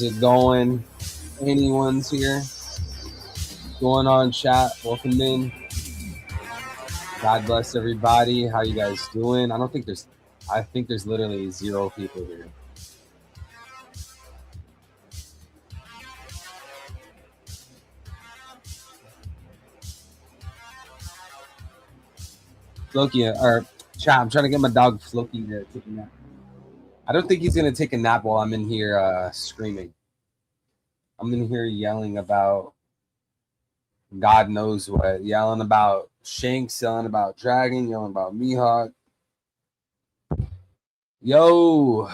Is it going? Anyone's here? Going on, chat? Welcome in. God bless everybody. How you guys doing? I think there's literally 0 people here. Floki, or chat, I'm trying to get my dog Floki to take a nap. I don't think he's going to take a nap while I'm in here screaming. I'm in here yelling about God knows what. Yelling about Shanks, yelling about Dragon, yelling about Mihawk. Yo,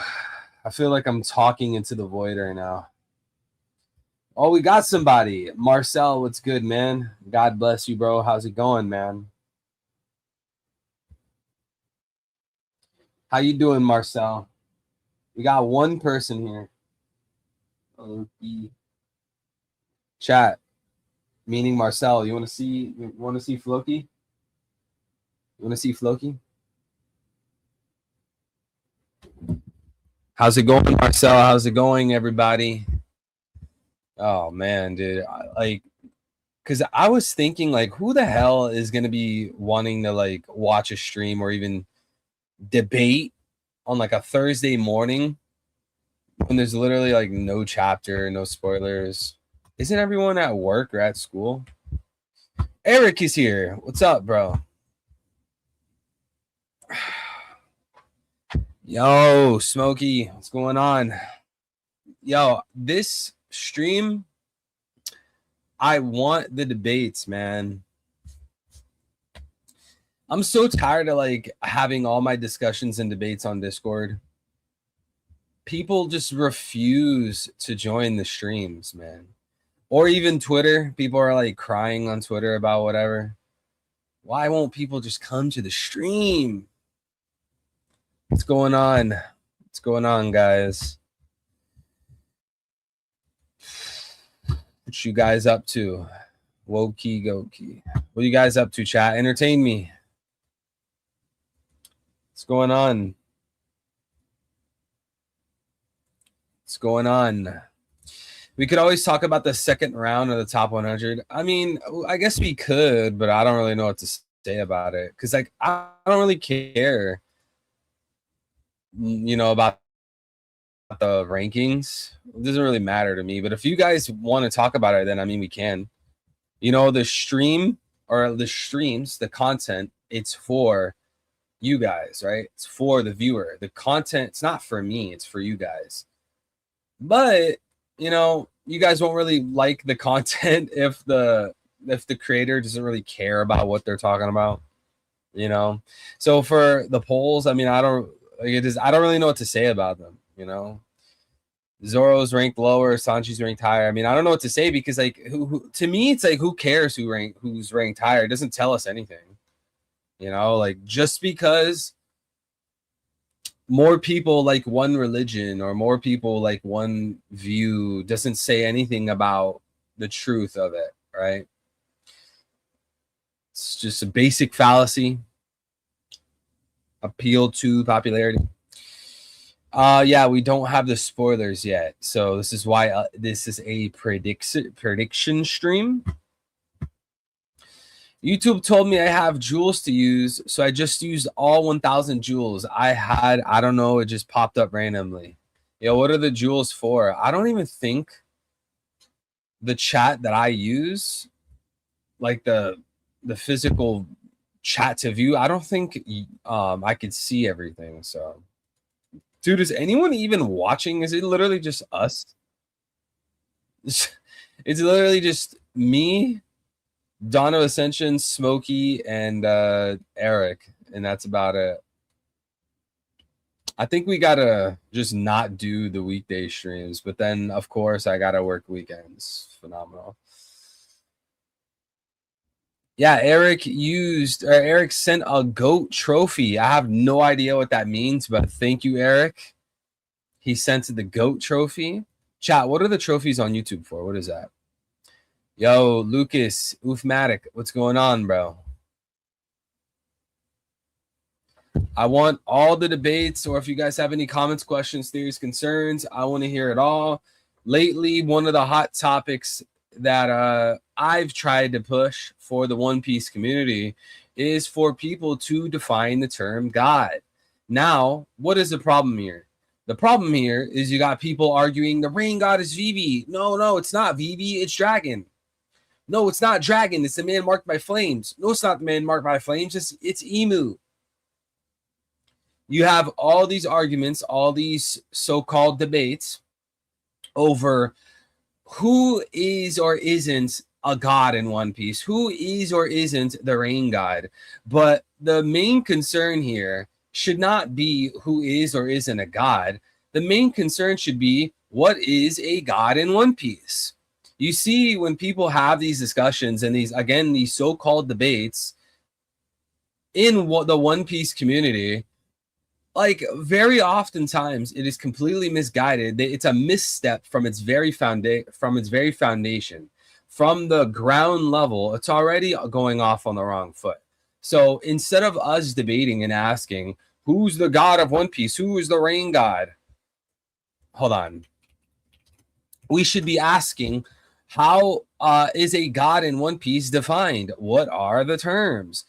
I feel like I'm talking into the void right now. Oh, we got somebody. Marcel, what's good, man? God bless you, bro. How's it going, man? How you doing, Marcel? We got one person here. Okay. Chat, meaning Marcel. You want to see Floki? You want to see Floki? How's it going, Marcel? How's it going, everybody? Oh man, dude. Because I was thinking, like, who the hell is gonna be wanting to like watch a stream or even debate on like a Thursday morning when there's literally like no chapter, no spoilers? Isn't everyone at work or at school? Eric is here. What's up, bro? Yo, Smokey, what's going on? Yo, this stream, I want the debates, man. I'm so tired of like having all my discussions and debates on Discord. People just refuse to join the streams, man. Or even Twitter. People are like crying on Twitter about whatever. Why won't people just come to the stream? What's going on? What's going on, guys? What you guys up to? Wokey Goki. What are you guys up to, chat? Entertain me. What's going on? What's going on? We could always talk about the second round of the top 100. I mean, I guess we could, but I don't really know what to say about it. Because, like, I don't really care, you know, about the rankings. It doesn't really matter to me. But if you guys want to talk about it, then, I mean, we can. You know, the stream or the streams, the content, it's for you guys, right? It's for the viewer. The content, it's not for me. It's for you guys. But, you know, you guys won't really like the content if the creator doesn't really care about what they're talking about, you know. So for the polls, I mean, I don't really know what to say about them, you know. Zoro's ranked lower, Sanji's ranked higher. I mean, I don't know what to say because, like, who to me, it's like, who cares who's ranked higher? It doesn't tell us anything, you know. Like, just because more people like one religion or more people like one view doesn't say anything about the truth of it, right? It's just a basic fallacy. Appeal to popularity. Yeah, we don't have the spoilers yet, so this is why this is a prediction stream. YouTube told me I have jewels to use, so I just used all 1,000 jewels. I don't know, it just popped up randomly. Yo, what are the jewels for? I don't even think the chat that I use, like the physical chat to view, I don't think I could see everything. So, dude, is anyone even watching? Is it literally just us? It's literally just me, Dawn of Ascension, Smokey, and Eric, and that's about it. I think we gotta just not do the weekday streams, but then of course I gotta work weekends. Phenomenal. Yeah, Eric sent a GOAT trophy. I have no idea what that means, but thank you, Eric. He sent the GOAT trophy. Chat, what are the trophies on YouTube for? What is that? Yo, Lucas, Oofmatic, what's going on, bro? I want all the debates, or if you guys have any comments, questions, theories, concerns, I want to hear it all. lately, one of the hot topics that I've tried to push for the One Piece community is for people to define the term God. Now, what is the problem here? The problem here is you got people arguing the rain god is Vivi. No, it's not Vivi, it's Dragon. No, it's not Dragon, it's the man marked by flames. No, it's not the man marked by flames, it's Emu. You have all these arguments, all these so-called debates over who is or isn't a god in One Piece, who is or isn't the rain god. But the main concern here should not be who is or isn't a god. The main concern should be what is a god in One Piece. You see, when people have these discussions and these so-called debates in the One Piece community, like very oftentimes it is completely misguided. It's a misstep from its very foundation, from the ground level. It's already going off on the wrong foot. So instead of us debating and asking, who's the god of One Piece? Who is the rain god? Hold on. We should be asking, how is a god in One Piece defined? What are the terms?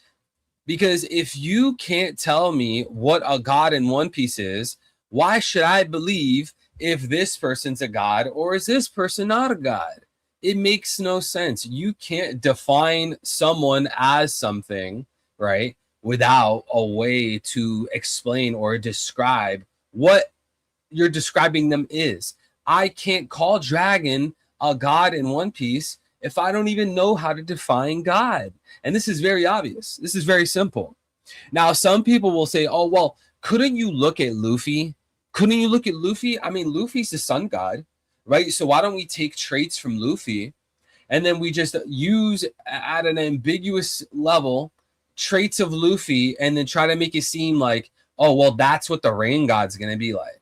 Because if you can't tell me what a god in One Piece is, why should I believe if this person's a god or is this person not a god? It makes no sense. You can't define someone as something, right, without a way to explain or describe what you're describing them is. I can't call Dragon a god in One Piece if I don't even know how to define God. And this is very obvious. This is very simple. Now, some people will say, oh, well, couldn't you look at Luffy? Couldn't you look at Luffy? I mean, Luffy's the sun god, right? So why don't we take traits from Luffy and then we just use at an ambiguous level traits of Luffy and then try to make it seem like, oh, well, that's what the rain god's going to be like.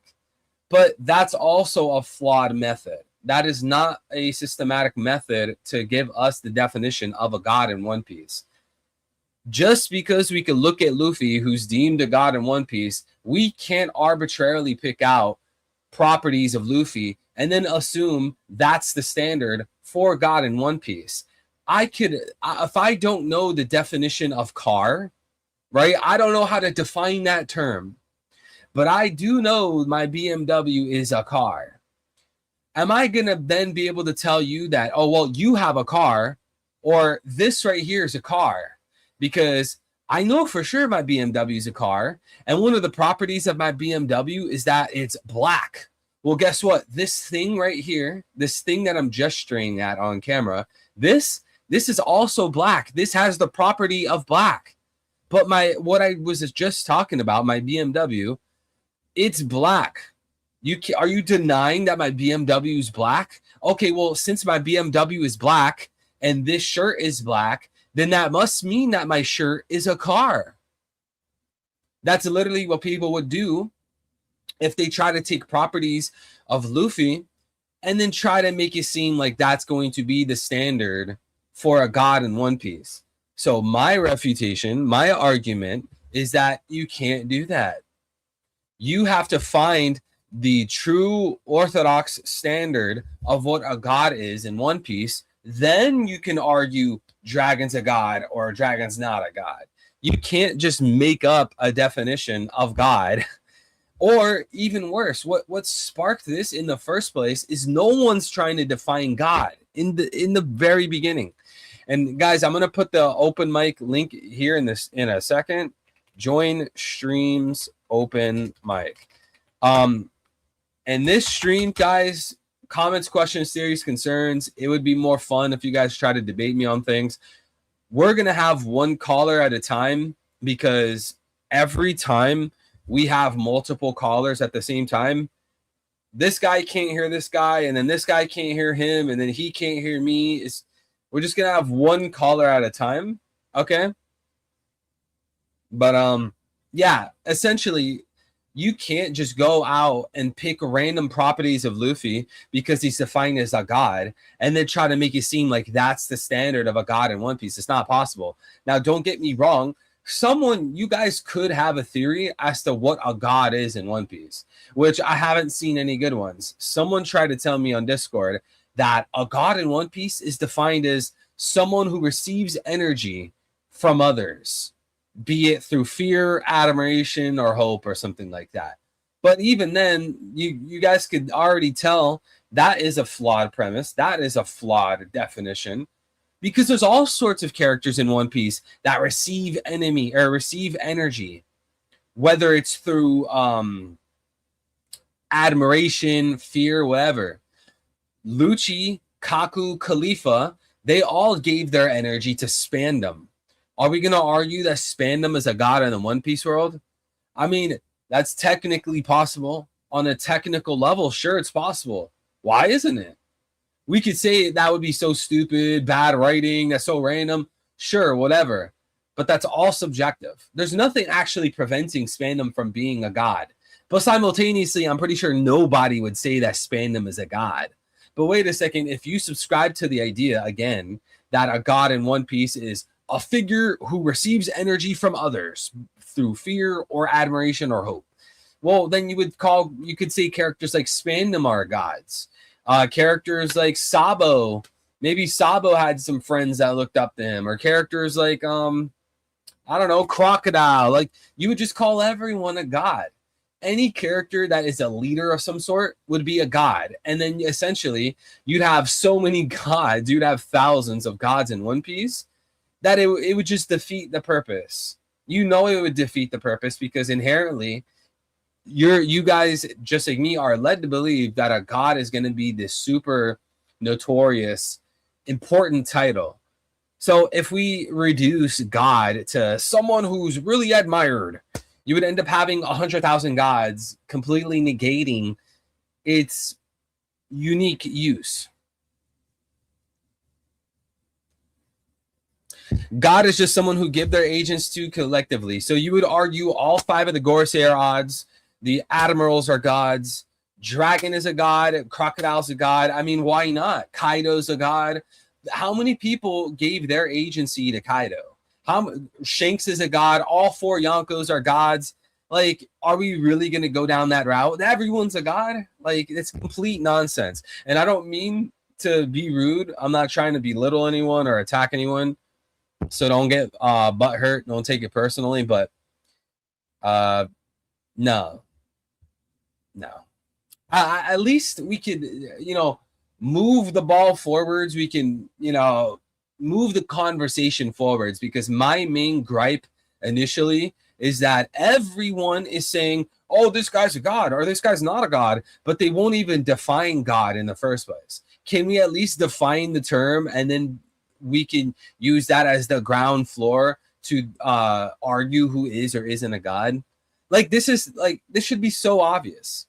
But that's also a flawed method. That is not a systematic method to give us the definition of a god in One Piece. Just because we can look at Luffy, who's deemed a god in One Piece, we can't arbitrarily pick out properties of Luffy and then assume that's the standard for god in One Piece. If I don't know the definition of car, right? I don't know how to define that term, but I do know my BMW is a car. Am I going to then be able to tell you that, oh, well, you have a car, or this right here is a car? Because I know for sure my BMW is a car, and one of the properties of my BMW is that it's black. Well, guess what? This thing right here, this thing that I'm gesturing at on camera, this is also black. This has the property of black. But what I was just talking about, my BMW, it's black. Are you denying that my BMW is black? Okay, well, since my BMW is black and this shirt is black, then that must mean that my shirt is a car. That's literally what people would do if they try to take properties of Luffy and then try to make it seem like that's going to be the standard for a god in One Piece. So my refutation, my argument is that you can't do that. You have to find the true orthodox standard of what a god is in One Piece. Then you can argue Dragon's a god or Dragon's not a god. You can't just make up a definition of god. Or even worse, what sparked this in the first place is no one's trying to define God in the very beginning. And guys, I'm gonna put the open mic link here in a second. Join streams open mic. And this stream, guys, comments, questions, theories, concerns. It would be more fun if you guys try to debate me on things. We're gonna have one caller at a time because every time we have multiple callers at the same time, this guy can't hear this guy, and then this guy can't hear him, and then he can't hear me. We're just gonna have one caller at a time, okay? But yeah, essentially, you can't just go out and pick random properties of Luffy because he's defined as a god and then try to make it seem like that's the standard of a god in One Piece. It's not possible. Now, don't get me wrong. you guys could have a theory as to what a god is in One Piece, which I haven't seen any good ones. Someone tried to tell me on Discord that a god in One Piece is defined as someone who receives energy from others, be it through fear, admiration, or hope, or something like that. But even then, you guys could already tell that is a flawed premise. That is a flawed definition, because there's all sorts of characters in One Piece that receive energy, whether it's through admiration, fear, whatever. Lucci, Kaku, Khalifa, they all gave their energy to Spandam. Are we going to argue that Spandam is a god in the One Piece world? I mean, that's technically possible. On a technical level, sure, it's possible. Why isn't it? We could say that would be so stupid, bad writing, that's so random. Sure, whatever. But that's all subjective. There's nothing actually preventing Spandam from being a god. But simultaneously, I'm pretty sure nobody would say that Spandam is a god. But wait a second, if you subscribe to the idea, again, that a god in One Piece is a figure who receives energy from others through fear or admiration or hope, well, then you could say characters like Spandam are gods. Characters like Sabo, maybe Sabo had some friends that looked up to him, or characters like I don't know, Crocodile. Like, you would just call everyone a god. Any character that is a leader of some sort would be a god. And then essentially you'd have so many gods, you'd have thousands of gods in One Piece, that it would just defeat the purpose. You know, it would defeat the purpose, because inherently you guys, just like me, are led to believe that a god is going to be this super notorious, important title. So if we reduce god to someone who's really admired, you would end up having 100,000 gods, completely negating its unique use. God is just someone who give their agents to collectively. So you would argue all 5 of the Gorsair odds, the admirals are gods, Dragon is a god, Crocodile's a god. I mean, why not? Kaido's a god. How many people gave their agency to Kaido? Shanks is a god. All 4 Yonkos are gods. Like, are we really going to go down that route? Everyone's a god? Like, it's complete nonsense. And I don't mean to be rude. I'm not trying to belittle anyone or attack anyone. So don't get butt hurt. Don't take it personally. But no. At least we could, move the ball forwards. We can, move the conversation forwards, because my main gripe initially is that everyone is saying, oh, this guy's a god or this guy's not a god, but they won't even define god in the first place. Can we at least define the term, and then we can use that as the ground floor to argue who is or isn't a god? Like, this should be so obvious.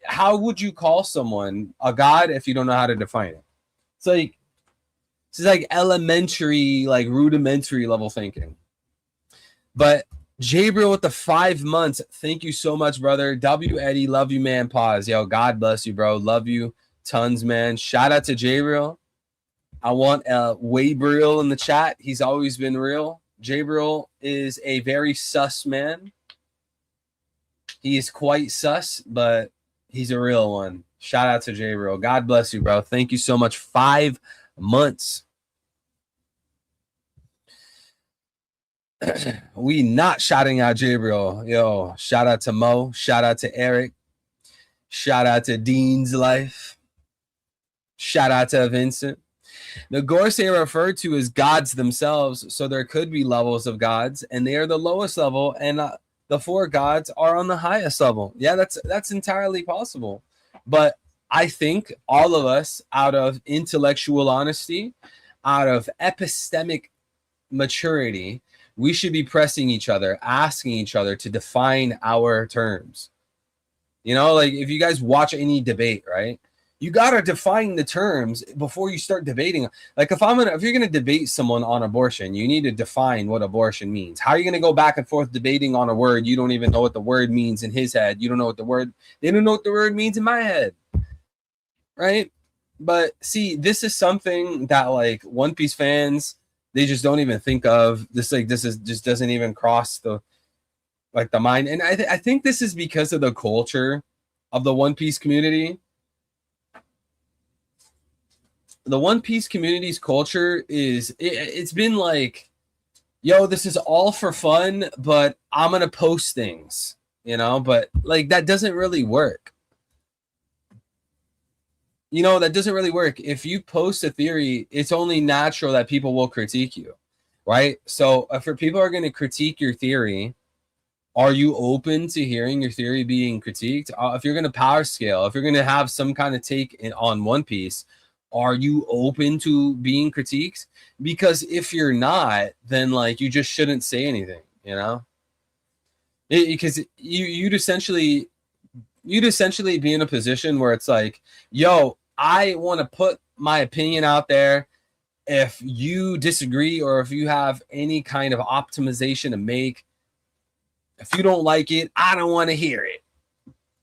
How would you call someone a god if you don't know how to define it? It's like elementary, like rudimentary level thinking. But Jabril with the 5 months, thank you so much, brother. W Eddie, love you, man. Pause. Yo, God bless you, bro. Love you tons, man. Shout out to Jabril. I want Waybril in the chat. He's always been real. Jabril is a very sus man. He is quite sus, but he's a real one. Shout out to Jabril. God bless you, bro. Thank you so much. 5 months. We not shouting out Jabril. Yo, shout out to Mo. Shout out to Eric. Shout out to Dean's Life. Shout out to Vincent. The Gorsair are referred to as gods themselves, so there could be levels of gods, and they are the lowest level, and the 4 gods are on the highest level. Yeah, that's entirely possible. But I think all of us, out of intellectual honesty, out of epistemic maturity, we should be pressing each other, asking each other to define our terms. Like, if you guys watch any debate, right? You got to define the terms before you start debating. Like, if you're going to debate someone on abortion, you need to define what abortion means. How are you going to go back and forth debating on a word? You don't even know what the word means in his head. They don't know what the word means in my head. Right? But see, this is something that, like, One Piece fans They just don't even think of this. Like this is just doesn't even cross the mind. And I think this is because of the culture of the One Piece community. The One Piece community's culture it's been like, yo, this is all for fun, but I'm gonna post things, but like that doesn't really work. That doesn't really work. If you post a theory, it's only natural that people will critique you, right? So if people are going to critique your theory, are you open to hearing your theory being critiqued? If you're going to power scale, if you're going to have some kind of take on One Piece, are you open to being critiqued? Because if you're not, then like you just shouldn't say anything, because you'd essentially be in a position where it's like, yo, I want to put my opinion out there. If you disagree or if you have any kind of optimization to make, if you don't like it, I don't want to hear it.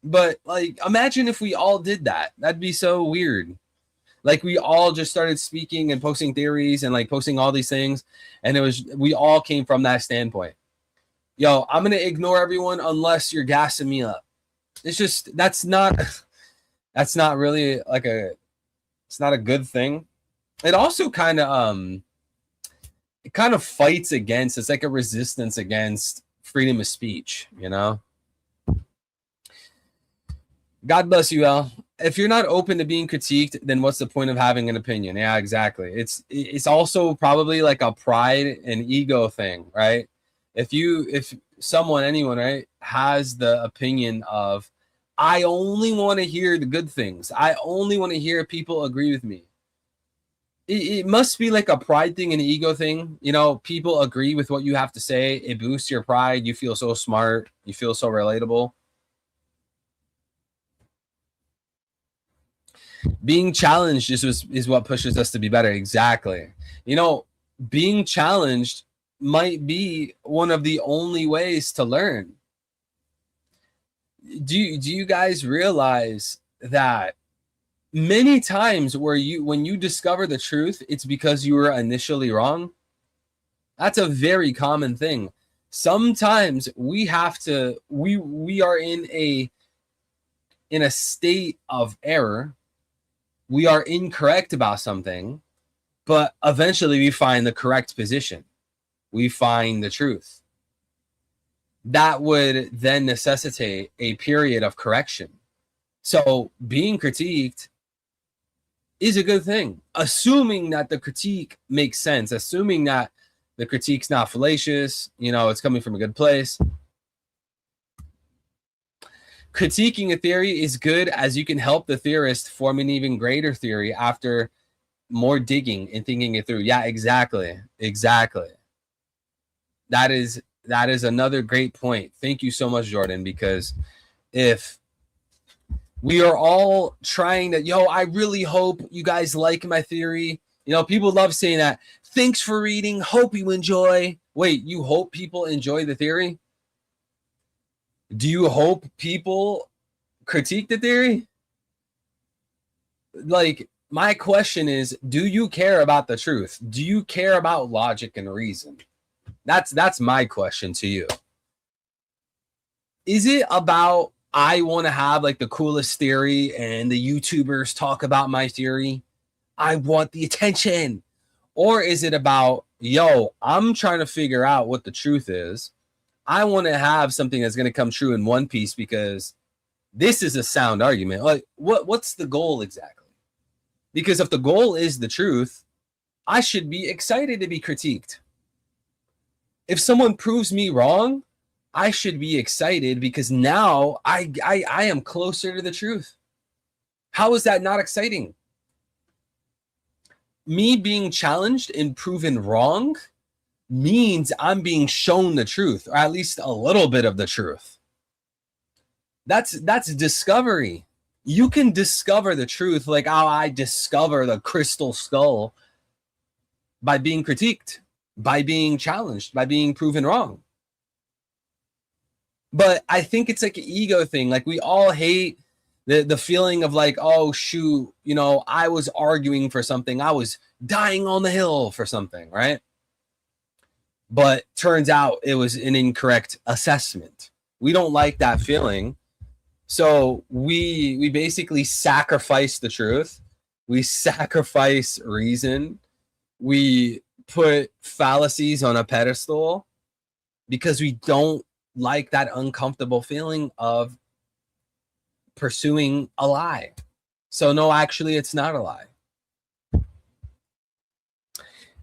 But like, imagine if we all did that. That'd be so weird. Like we all just started speaking and posting theories and like posting all these things. And we all came from that standpoint. Yo, I'm going to ignore everyone unless you're gassing me up. It's just, that's not really like it's not a good thing. It also kind of fights against, it's like a resistance against freedom of speech, God bless you, Al. If you're not open to being critiqued, then what's the point of having an opinion? Yeah, exactly. It's also probably like a pride and ego thing, right? If anyone, right, has the opinion of, I only want to hear the good things, I only want to hear people agree with me, it must be like a pride thing and an ego thing. People agree with what you have to say. It boosts your pride. You feel so smart. You feel so relatable. Being challenged is what pushes us to be better. Exactly. Being challenged might be one of the only ways to learn. Do you guys realize that many times when you discover the truth, it's because you were initially wrong? That's a very common thing. Sometimes we are in a state of error. We are incorrect about something, but eventually we find the correct position. We find the truth. That would then necessitate a period of correction. So being critiqued is a good thing, assuming that the critique makes sense, assuming that the critique's not fallacious, it's coming from a good place. Critiquing a theory is good, as you can help the theorist form an even greater theory after more digging and thinking it through. Yeah, exactly. That is another great point. Thank you so much, Jordan, because if we are all trying to, I really hope you guys like my theory. People love saying that. Thanks for reading. Hope you enjoy. Wait, you hope people enjoy the theory? Do you hope people critique the theory? Like, my question is, do you care about the truth? Do you care about logic and reason? That's my question to you. Is it about, I want to have like the coolest theory and the YouTubers talk about my theory? I want the attention. Or is it about, yo, I'm trying to figure out what the truth is. I want to have something that's going to come true in One Piece because this is a sound argument. Like, what's the goal exactly? Because if the goal is the truth, I should be excited to be critiqued. If someone proves me wrong, I should be excited because now I am closer to the truth. How is that not exciting? Me being challenged and proven wrong means I'm being shown the truth, or at least a little bit of the truth. That's discovery. You can discover the truth, like how I discover the crystal skull, by being critiqued, by being challenged, by being proven wrong. But I think it's like an ego thing. Like, we all hate the feeling of like, oh shoot, I was arguing for something, I was dying on the hill for something, right? but turns out it was an incorrect assessment. We don't like that feeling. So we basically sacrifice the truth. We sacrifice reason. We put fallacies on a pedestal because we don't like that uncomfortable feeling of pursuing a lie. So no, actually, it's not a lie.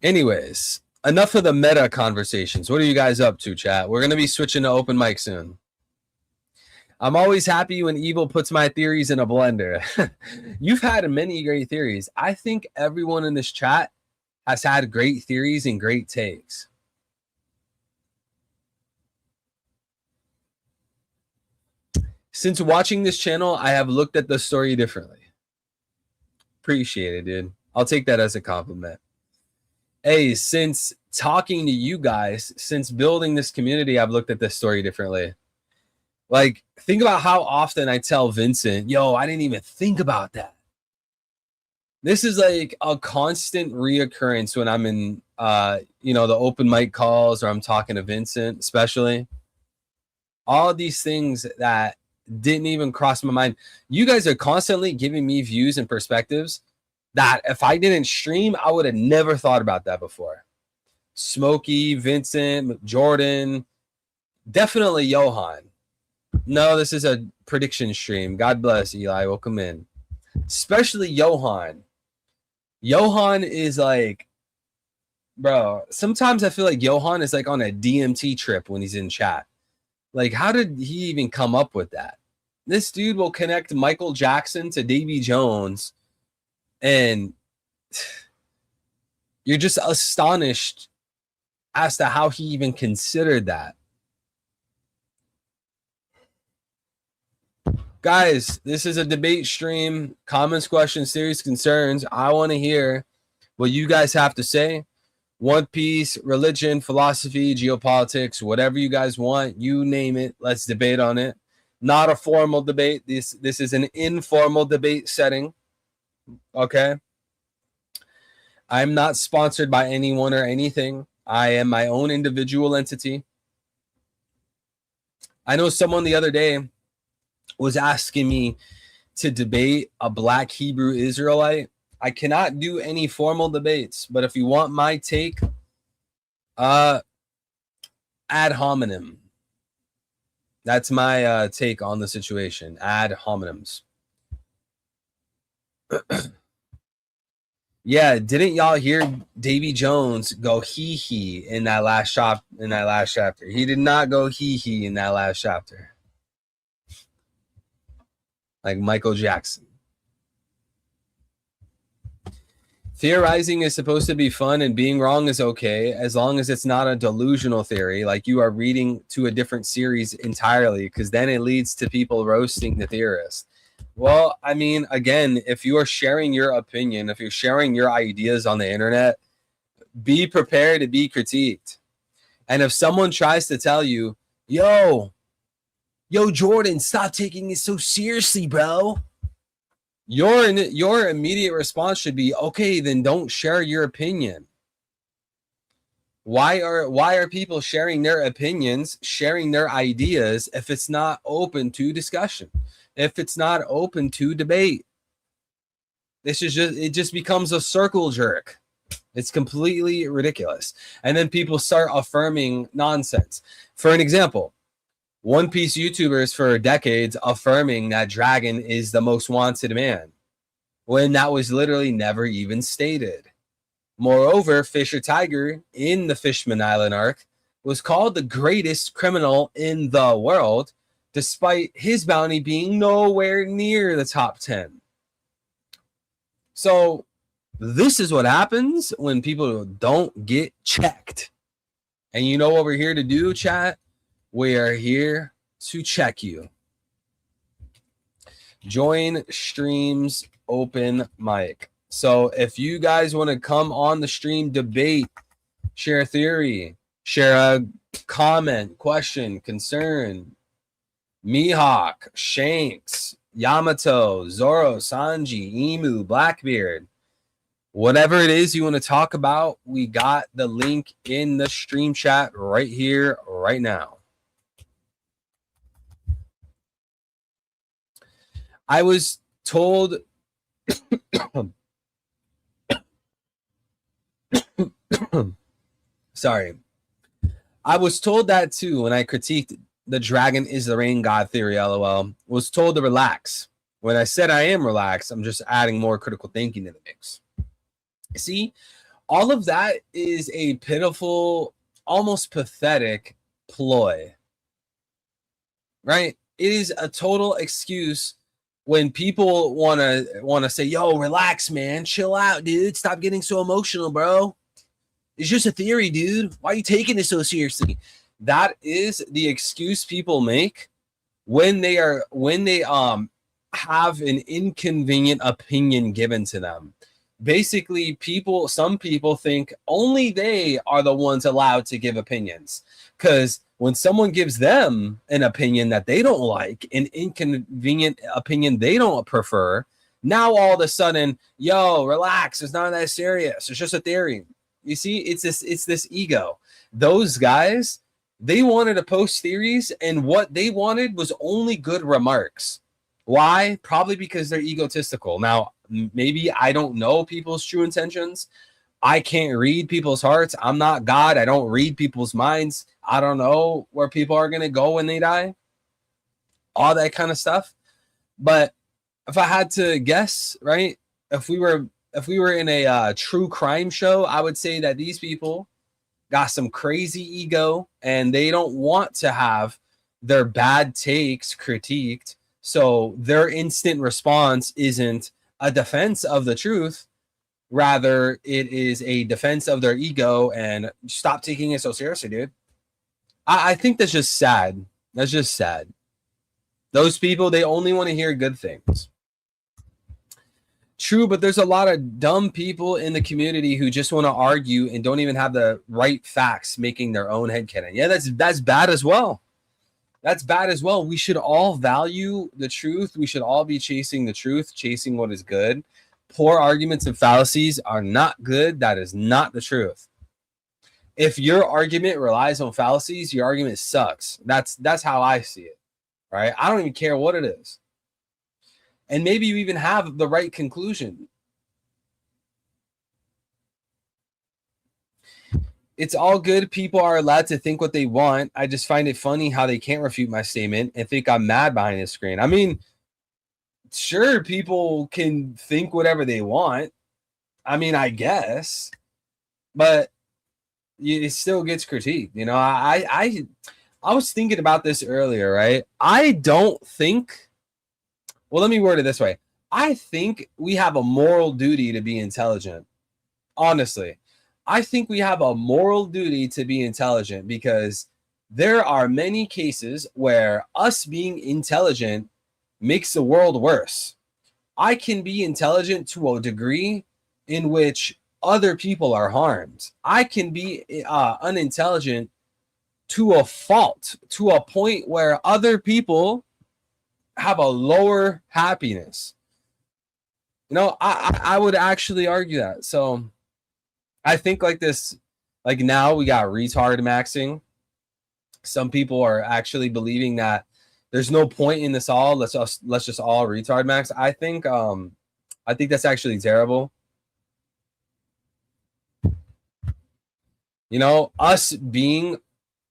Anyways, enough of the meta conversations. What are you guys up to, chat? We're going to be switching to open mic soon. I'm always happy when Evil puts my theories in a blender. You've had many great theories. I think everyone in this chat has had great theories and great takes. Since watching this channel, I have looked at the story differently. Appreciate it, dude. I'll take that as a compliment. Hey, since talking to you guys, since building this community, I've looked at this story differently. Like, think about how often I tell Vincent, yo, I didn't even think about that. This is like a constant reoccurrence when I'm in, the open mic calls or I'm talking to Vincent, especially. All of these things that didn't even cross my mind. You guys are constantly giving me views and perspectives that if I didn't stream, I would have never thought about that before. Smokey, Vincent, Jordan, definitely Johan. No, this is a prediction stream. God bless, Eli. Welcome in. Especially Johan. Johan is like, bro, sometimes I feel like Johan is like on a DMT trip when he's in chat. Like, how did he even come up with that? This dude will connect Michael Jackson to Davy Jones, and you're just astonished as to how he even considered that. Guys, this is a debate stream. Comments, questions, serious concerns. I want to hear what you guys have to say. One Piece, religion, philosophy, geopolitics, whatever you guys want, you name it. Let's debate on it. Not a formal debate. This is an informal debate setting. Okay. I'm not sponsored by anyone or anything. I am my own individual entity. I know someone the other day was asking me to debate a black Hebrew Israelite. I cannot do any formal debates, but if you want my take, ad hominem. That's my take on the situation. Ad hominems. Yeah, didn't y'all hear Davy Jones go hee hee in that last chapter? He did not go hee hee in that last chapter. Like Michael Jackson. Theorizing is supposed to be fun and being wrong is okay as long as it's not a delusional theory, like you are reading to a different series entirely, because then it leads to people roasting the theorist. Well, I mean, again, if you are sharing your opinion, if you're sharing your ideas on the internet, be prepared to be critiqued. And if someone tries to tell you, yo, Jordan, stop taking it so seriously, bro. Your immediate response should be, okay, then don't share your opinion. Why are people sharing their opinions, sharing their ideas if it's not open to discussion, if it's not open to debate? It just becomes a circle jerk. It's completely ridiculous. And then people start affirming nonsense. For an example, One Piece YouTubers for decades affirming that Dragon is the most wanted man, when that was literally never even stated. Moreover, Fisher Tiger in the Fishman Island arc was called the greatest criminal in the world, despite his bounty being nowhere near the top 10. So this is what happens when people don't get checked. And you know what we're here to do, chat? We are here to check you. Join streams open mic. So if you guys want to come on the stream, debate, share a theory, share a comment, question, concern, Mihawk, Shanks, Yamato, Zoro, Sanji, Emu, Blackbeard, Whatever it is you want to talk about, we got the link in the stream chat right here, right now. I was told sorry. I was told that too when I critiqued the dragon is the rain god theory, lol. Was told to relax. When I said I am relaxed, I'm just adding more critical thinking to the mix. See, all of that is a pitiful, almost pathetic ploy, right? It is a total excuse when people want to say, "Yo, relax, man, chill out, dude. Stop getting so emotional, bro. It's just a theory, dude. Why are you taking this so seriously?" That is the excuse people make when they have an inconvenient opinion given to them. Basically, some people think only they are the ones allowed to give opinions. Because when someone gives them an opinion that they don't like, an inconvenient opinion they don't prefer, now all of a sudden, yo, relax, it's not that serious. It's just a theory. You see, it's this ego. Those guys, they wanted to post theories, and what they wanted was only good remarks. Why? Probably because they're egotistical. Now, maybe I don't know people's true intentions. I can't read people's hearts. I'm not God. I don't read people's minds. I don't know where people are going to go when they die. All that kind of stuff. But if I had to guess, right? If we were in a true crime show, I would say that these people got some crazy ego and they don't want to have their bad takes critiqued. So their instant response isn't a defense of the truth. Rather, it is a defense of their ego and stop taking it so seriously, dude. I think that's just sad. That's just sad. Those people, they only want to hear good things. True, but there's a lot of dumb people in the community who just want to argue and don't even have the right facts, making their own headcanon. Yeah, that's bad as well. That's bad as well. We should all value the truth. We should all be chasing the truth, chasing what is good. Poor arguments and fallacies are not good. That is not the truth. If your argument relies on fallacies, your argument sucks. That's how I see it. Right? I don't even care what it is. And maybe you even have the right conclusion. It's all good. People are allowed to think what they want. I just find it funny how they can't refute my statement and think I'm mad behind the screen. I mean, sure, people can think whatever they want. I mean, I guess. But it still gets critiqued. You know, I was thinking about this earlier, right? I don't think... Well, let me word it this way. I think we have a moral duty to be intelligent. Honestly, I think we have a moral duty to be intelligent because there are many cases where us being intelligent makes the world worse. I can be intelligent to a degree in which other people are harmed. I can be unintelligent to a fault, to a point where other people have a lower happiness. You know, I would actually argue that. So I think like this, like now we got retard maxing. Some people are actually believing that there's no point in this all. Let's just all retard max. I think that's actually terrible. You know, us being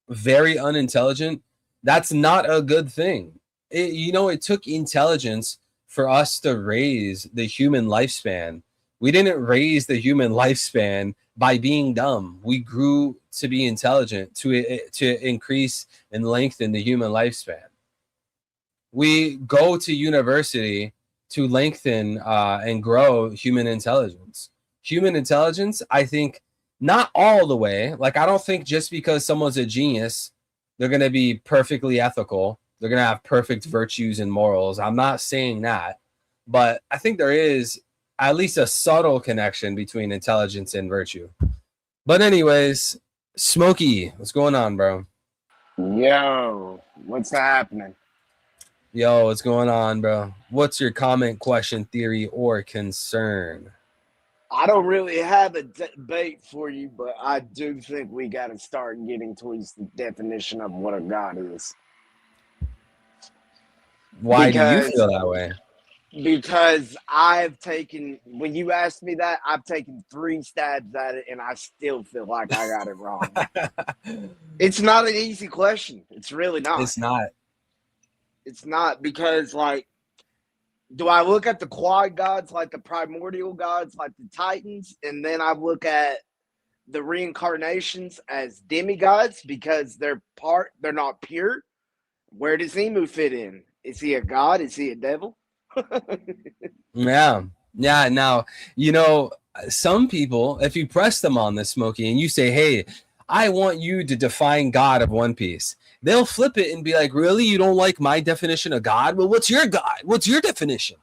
very unintelligent, that's not a good thing. It took intelligence for us to raise the human lifespan. We didn't raise the human lifespan by being dumb. We grew to be intelligent to increase and lengthen the human lifespan. We go to university to lengthen and grow human intelligence. Human intelligence, I think, not all the way. Like, I don't think just because someone's a genius, they're going to be perfectly ethical. They're going to have perfect virtues and morals. I'm not saying that. But I think there is at least a subtle connection between intelligence and virtue. But anyways, Smokey, what's going on, bro? Yo, what's happening? Yo, what's going on, bro? What's your comment, question, theory, or concern? I don't really have a debate for you, but I do think we got to start getting towards the definition of what a god is. Why do you Because feel that way? because I've taken, when you asked me that, I've taken 3 stabs at it and I still feel like I got it wrong. It's not an easy question. It's really not. It's not. It's not because, like, do I look at the quad gods like the primordial gods, like the Titans, and then I look at the reincarnations as demigods because they're not pure? Where does Emu fit in? Is he a god? Is he a devil? Yeah. Yeah. Now, you know, some people, if you press them on this, Smokey, and you say, hey, I want you to define God of One Piece, they'll flip it and be like, really? You don't like my definition of God? Well, what's your God? What's your definition?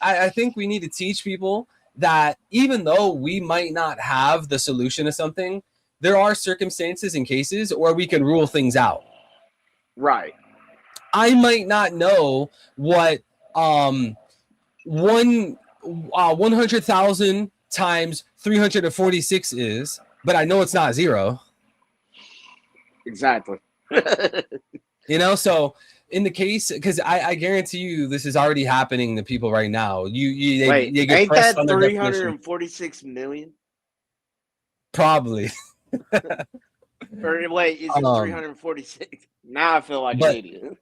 I think we need to teach people that even though we might not have the solution to something, there are circumstances and cases where we can rule things out. Right. I might not know what 100,000 times 346 is, but I know it's not 0. Exactly. You know, so in the case, because I guarantee you this is already happening to people right now. They get ain't pressed that on their 346 million? Probably. Or wait, is it 346? Now I feel like an idiot.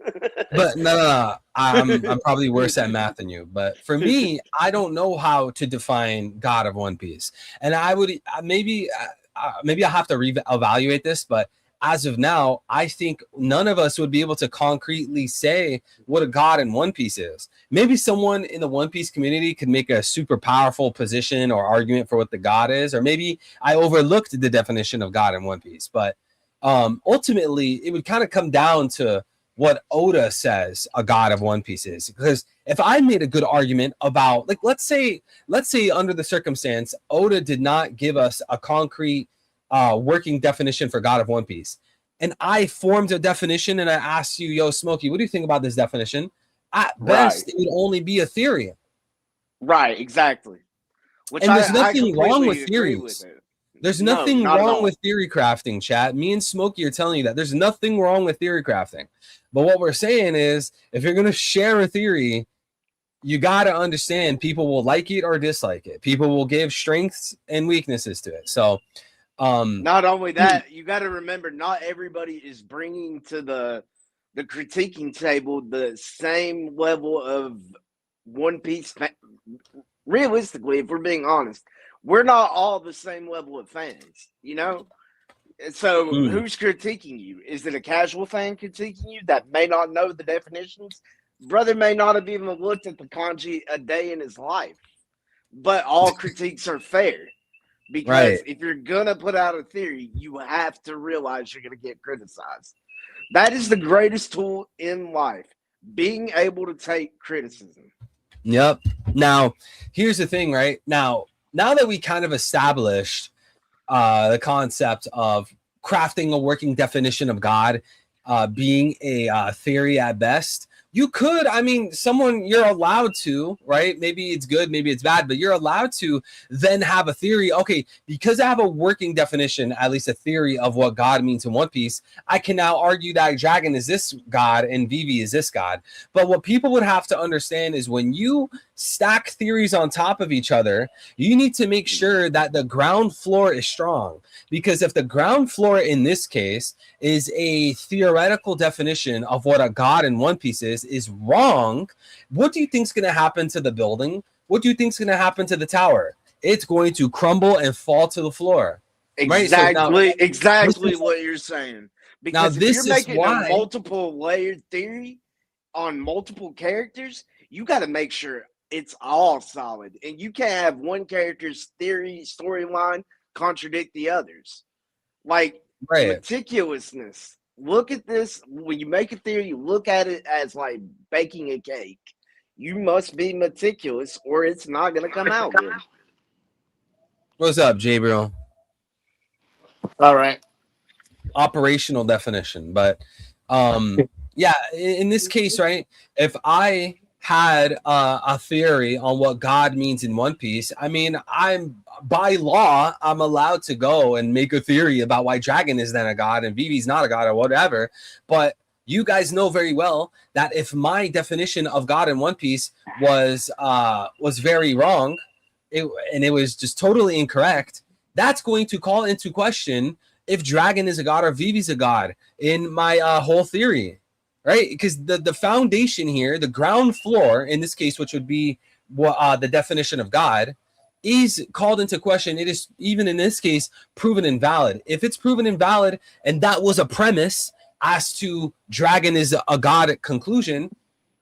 But no. I'm probably worse at math than you. But for me, I don't know how to define God of One Piece, and I would maybe I have to reevaluate this. But as of now, I think none of us would be able to concretely say what a god in One Piece is. Maybe someone in the One Piece community could make a super powerful position or argument for what the god is, or maybe I overlooked the definition of God in One Piece. But ultimately, it would kind of come down to what Oda says a god of One Piece is. Because if I made a good argument about, like, let's say under the circumstance, Oda did not give us a concrete working definition for God of One Piece, and I formed a definition and I asked you, yo, Smokey, what do you think about this definition? At best, it would only be a theory. Right, exactly. And there's nothing wrong with theories. There's nothing wrong with theory crafting, chat. Me and Smokey are telling you that there's nothing wrong with theory crafting. But what we're saying is, if you're going to share a theory, you got to understand people will like it or dislike it. People will give strengths and weaknesses to it. So, not only that, you got to remember, not everybody is bringing to the critiquing table the same level of One Piece. Realistically, if we're being honest, we're not all the same level of fans, you know? So who's critiquing you? Is it a casual fan critiquing you that may not know the definitions? Brother may not have even looked at the kanji a day in his life. But all critiques are fair. Because if you're going to put out a theory, you have to realize you're going to get criticized. That is the greatest tool in life, being able to take criticism. Yep. Now, here's the thing, right? Now that we kind of established the concept of crafting a working definition of God being a theory at best, you could, you're allowed to, right? Maybe it's good, maybe it's bad, but you're allowed to then have a theory. Okay, because I have a working definition, at least a theory of what God means in One Piece, I can now argue that Dragon is this God and Vivi is this God. But what people would have to understand is when you stack theories on top of each other, you need to make sure that the ground floor is strong. Because if the ground floor in this case is a theoretical definition of what a god in One Piece is wrong, what do you think is going to happen to the building? What do you think is going to happen to the tower? It's going to crumble and fall to the floor. Exactly, right? Exactly what you're saying. Because if you're making a multiple layered theory on multiple characters, you got to make sure it's all solid. And you can't have one character's theory, storyline contradict the others. Like meticulousness. Look at this. When you make a theory, you look at it as like baking a cake. You must be meticulous or it's not going to come out good. What's up, Jabril? All right. Operational definition. But yeah, in this case, right, if I had a theory on what God means in One Piece, I mean, I'm by law, I'm allowed to go and make a theory about why Dragon is then a god and Vivi's not a god or whatever. But you guys know very well that if my definition of God in One Piece was very wrong, and it was just totally incorrect, that's going to call into question if Dragon is a god or Vivi's a god in my whole theory. Right, because the foundation here, the ground floor in this case, which would be what the definition of God, is called into question. It is even in this case proven invalid. If it's proven invalid, and that was a premise as to Dragon is a god at conclusion,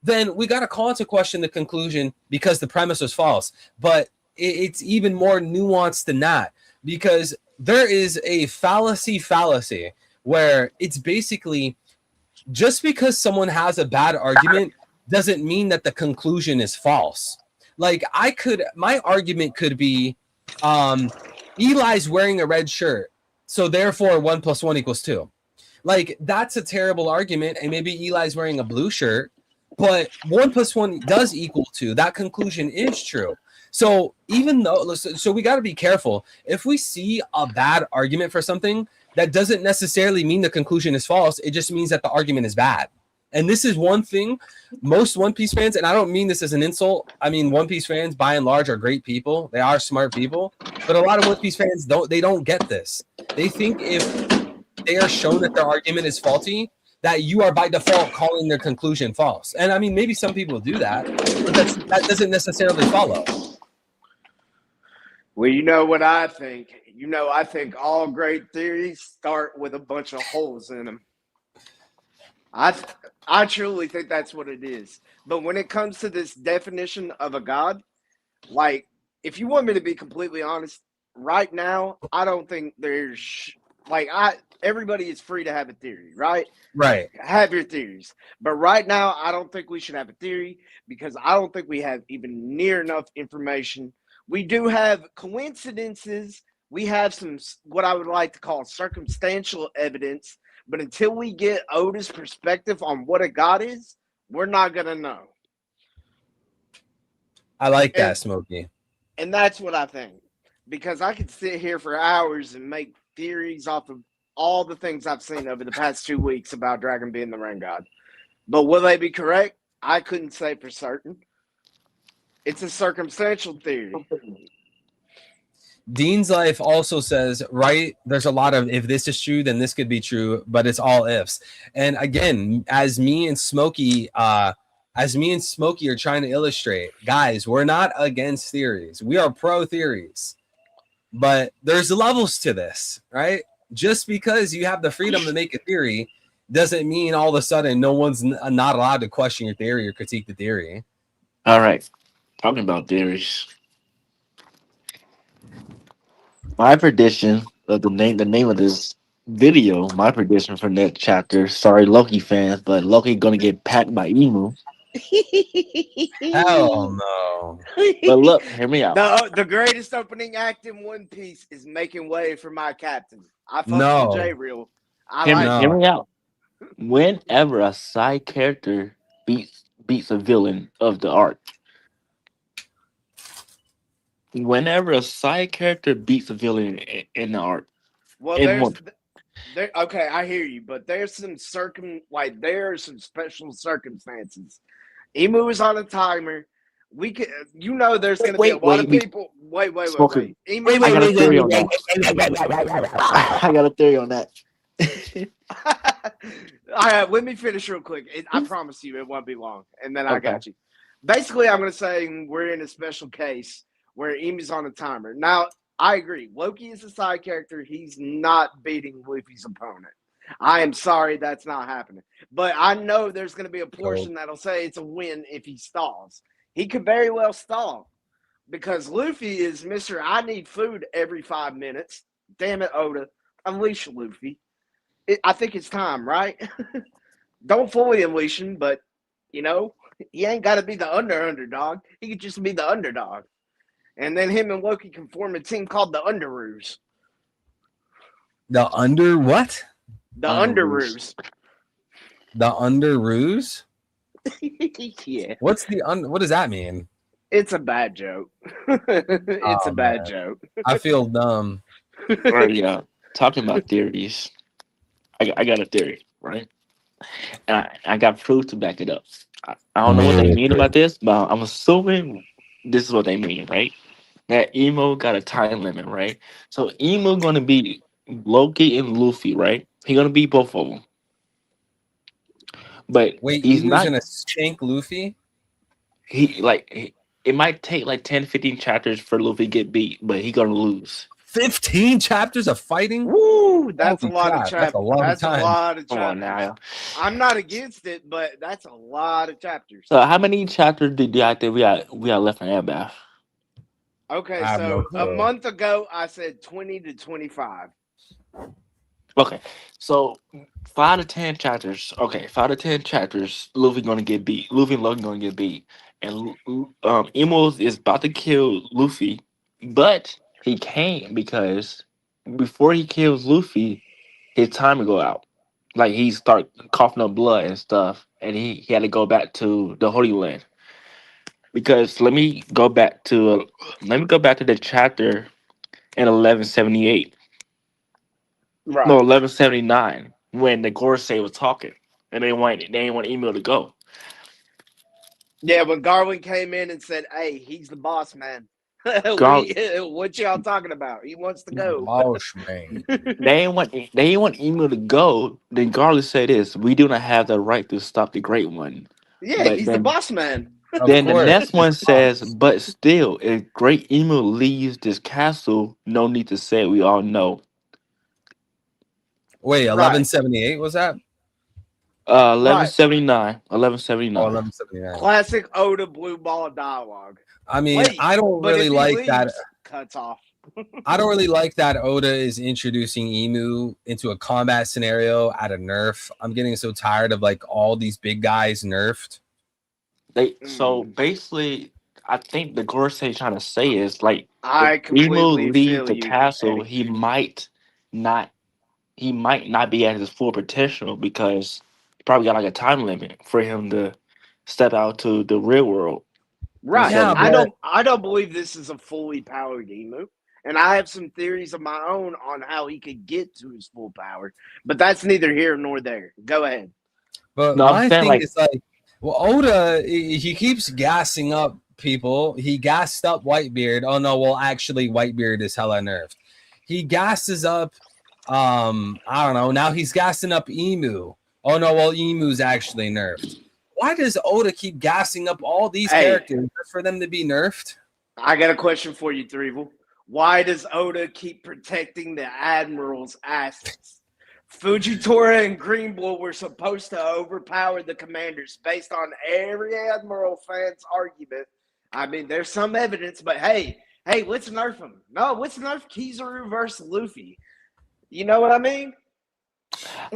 then we got to call into question the conclusion because the premise was false. But it's even more nuanced than that, because there is a fallacy where it's basically just because someone has a bad argument doesn't mean that the conclusion is false. Like my argument could be, Eli's wearing a red shirt, so therefore 1 + 1 = 2. Like, that's a terrible argument, and maybe Eli's wearing a blue shirt, but 1 + 1 does equal 2. That conclusion is true. So even though, so we got to be careful. If we see a bad argument for something, that doesn't necessarily mean the conclusion is false. It just means that the argument is bad. And this is one thing most One Piece fans, and I don't mean this as an insult. I mean, One Piece fans by and large are great people. They are smart people, but a lot of One Piece fans don't get this. They think if they are shown that their argument is faulty, that you are by default calling their conclusion false. And I mean, maybe some people do that, but that doesn't necessarily follow. Well, you know what I think. I think all great theories start with a bunch of holes in them. I truly think that's what it is. But when it comes to this definition of a god, like, if you want me to be completely honest, right now, I don't think there's everybody is free to have a theory, right? Right. Have your theories. But right now, I don't think we should have a theory because I don't think we have even near enough information. We do have coincidences. We have some, what I would like to call circumstantial evidence. But until we get Oda's perspective on what a god is, we're not going to know. I like that, Smokey. And that's what I think. Because I could sit here for hours and make theories off of all the things I've seen over the past 2 weeks about Dragon being the rain god. But will they be correct? I couldn't say for certain. It's a circumstantial theory. Dean's Life also says, right, there's a lot of if this is true, then this could be true, but it's all ifs. And again, as me and Smokey are trying to illustrate, guys, we're not against theories. We are pro theories. But there's levels to this, right? Just because you have the freedom to make a theory doesn't mean all of a sudden no one's not allowed to question your theory or critique the theory. All right. Talking about theories. My prediction of the name of this video, my prediction for next chapter. Sorry, Loki fans, but Loki gonna get packed by Emu. Hell no. But look, hear me out. The greatest opening act in One Piece is making way for my captain. I fucked with J Real. Hear me out. Whenever a side character beats a villain of the arc. Whenever a side character beats a villain in the arc. Well, okay, I hear you, but there's some there are some special circumstances. Emu is on a timer. We can, there's going to be a lot of people. Wait. Emu, I got a theory on that. I got a theory on that. Let me finish real quick. I promise you it won't be long, and then I got you. Basically, I'm going to say we're in a special case where Emu's on a timer. Now, I agree. Loki is a side character. He's not beating Luffy's opponent. I am sorry that's not happening. But I know there's going to be a portion that'll say it's a win if he stalls. He could very well stall because Luffy is Mr. I need food every 5 minutes. Damn it, Oda. Unleash Luffy. I think it's time, right? Don't fully unleash him, but, he ain't got to be the underdog. He could just be the underdog. And then him and Loki can form a team called the Underoos. The under what? The Underoos. The Underoos? Yeah, What's the what does that mean? it's a bad joke. It's a Oh, bad man. joke. I feel dumb. Right, yeah. Talking about theories, I got a theory, right? And I got proof to back it up. I don't know what they mean about this, but I'm assuming this is what they mean, right? That emo got a time limit, right? So emo gonna be Loki and Luffy, right? He gonna be both of them, but Wait, he's Emu's not. gonna shank Luffy? It might take like 10, 15 chapters for Luffy get beat, but he gonna lose. 15 chapters of fighting? Woo, that's a Holy lot of crap, that's a long That's a time. lot of Come on chapters. now. I'm not against it, but that's a lot of chapters. So how many chapters did I think we got left in Elbaf? Okay, I have no so a clue. month ago I said 20 to 25. Okay, so 5 to 10 chapters. Okay, 5 to 10 chapters. Luffy gonna get beat. Luffy and Logan gonna get beat, and Emos is about to kill Luffy, but he can't because before he kills Luffy, his timer go out. Like he start coughing up blood and stuff, and he had to go back to the Holy Land. Because let me go back to the chapter in 1178. No, Right. 1179 when the Gorsei was talking, and they didn't want Emil to go. Yeah, when Garwin came in and said, "Hey, he's the boss man." Gar, What y'all talking about? He wants to go. Bosh, man. they didn't want Emil to go. Then Garland said this: "We do not have the right to stop the Great One." Yeah, But he's the boss man. Of then the course. next one says, "But still, if Great Emil leaves this castle, no need to say it. We all know." Wait, Right. 1178 was that? 1179. Oh, 1179. 1179. Classic Oda blue ball dialogue. I mean, Wait, I don't but really if he like leaves, that. cuts off. I don't really like that Oda is introducing Emu into a combat scenario at a nerf. I'm getting so tired of like all these big guys nerfed. So basically, I think the Gorsei trying to say is like if I Emo completely leave feel the you, castle, Eddie. not he might not be at his full potential because he probably got like a time limit for him to step out to the real world Right. instead Yeah, of I but being. don't believe this is a fully powered emu. And I have some theories of my own on how he could get to his full power. But that's neither here nor there. Go ahead. No, I'm my saying thing like is like, well, Oda he keeps gassing up people. He gassed up Whitebeard. Oh no, well actually Whitebeard is hella nerfed. He gasses up I don't know. Now he's gassing up Emu. Oh no, well Emu's actually nerfed. Why does Oda keep gassing up all these Hey, characters just for them to be nerfed? I got a question for you, Threevil. Why does Oda keep protecting the Admiral's assets? Fujitora and Greenbull were supposed to overpower the commanders based on every Admiral fan's argument. I mean, there's some evidence, but hey, let's nerf him. No, let's nerf Kizaru versus Luffy. You know what I mean?